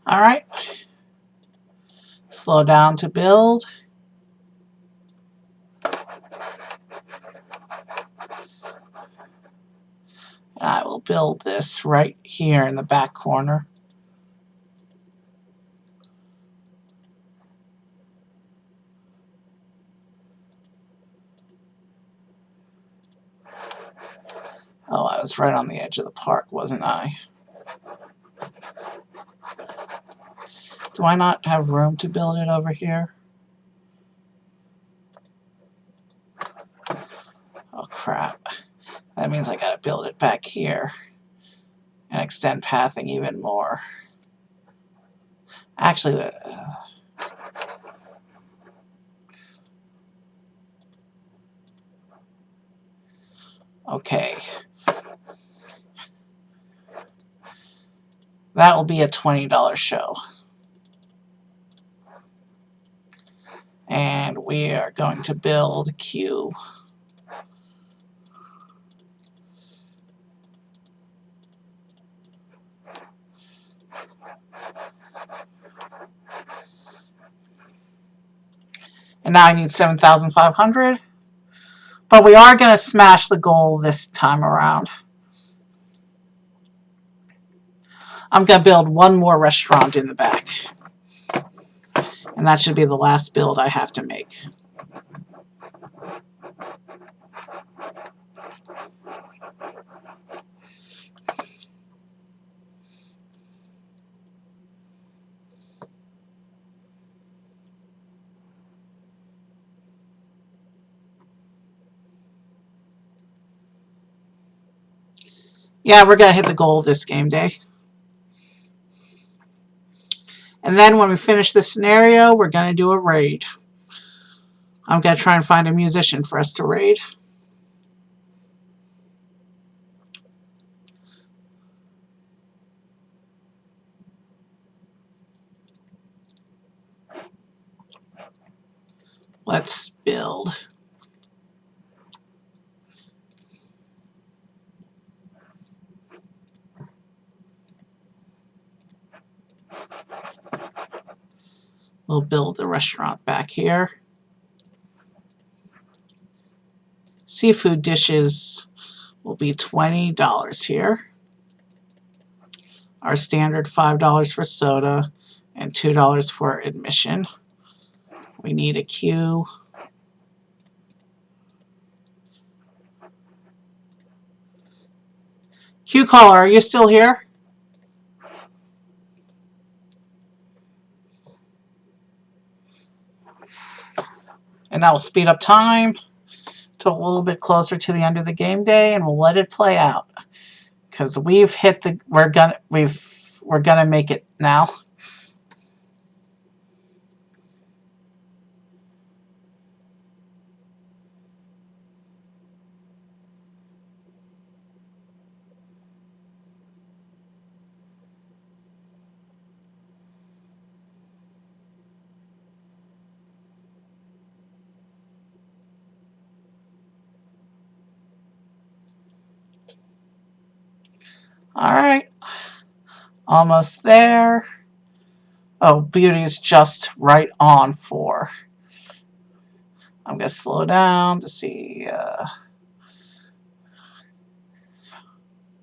Alright. Slow down to build. And I will build this right here in the back corner. Oh, I was right on the edge of the park, wasn't I? Do I not have room to build it over here? Oh, crap. That means I gotta build it back here and extend pathing even more. Actually, okay. That will be a $20 show. And we are going to build Q. And now I need 7,500. But we are going to smash the goal this time around. I'm going to build one more restaurant in the back. And that should be the last build I have to make. Yeah, we're going to hit the goal this game day. And then when we finish this scenario, we're going to do a raid. I'm going to try and find a musician for us to raid. Let's build. We'll build the restaurant back here. Seafood dishes will be $20 here. Our standard $5 for soda and $2 for admission. We need a queue. Q caller, are you still here? And that will speed up time to a little bit closer to the end of the game day, and we'll let it play out. Because we've hit the we're gonna make it now. Alright. Almost there. Oh, beauty's just right on 4. I'm going to slow down to see.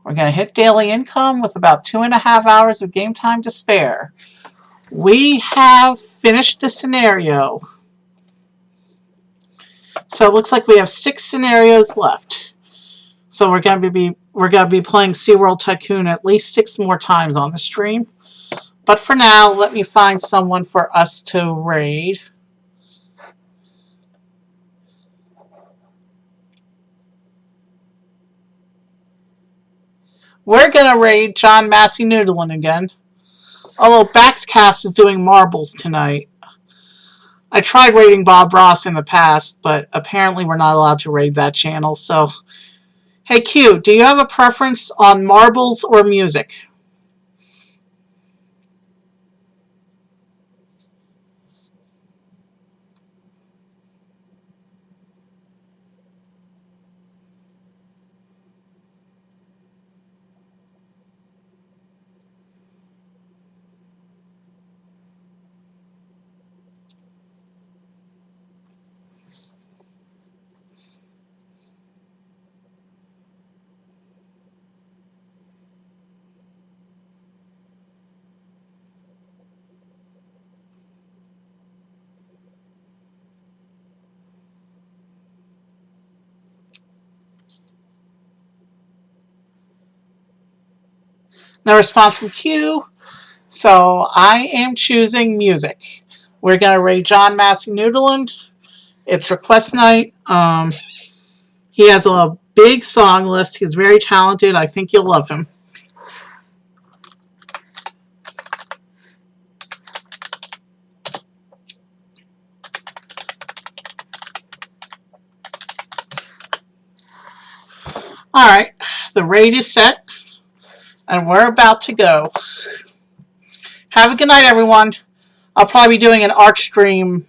We're going to hit daily income with about 2.5 hours of game time to spare. We have finished the scenario. So it looks like we have 6 scenarios left. So we're going to be playing Sea World Tycoon at least 6 more times on the stream. But for now, let me find someone for us to raid. We're going to raid John Massey Noodlin again. Although Baxcast is doing marbles tonight. I tried raiding Bob Ross in the past, but apparently we're not allowed to raid that channel, so... Hey Q, do you have a preference on marbles or music? No response from Q, so I am choosing music. We're going to raid John Massey Noodland. It's request night. He has a big song list. He's very talented. I think you'll love him. Alright, the raid is set, and we're about to go. Have a good night, everyone. I'll probably be doing an Arch stream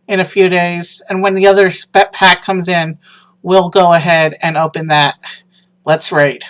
in a few days, and when the other pack comes in, we'll go ahead and open that. Let's raid.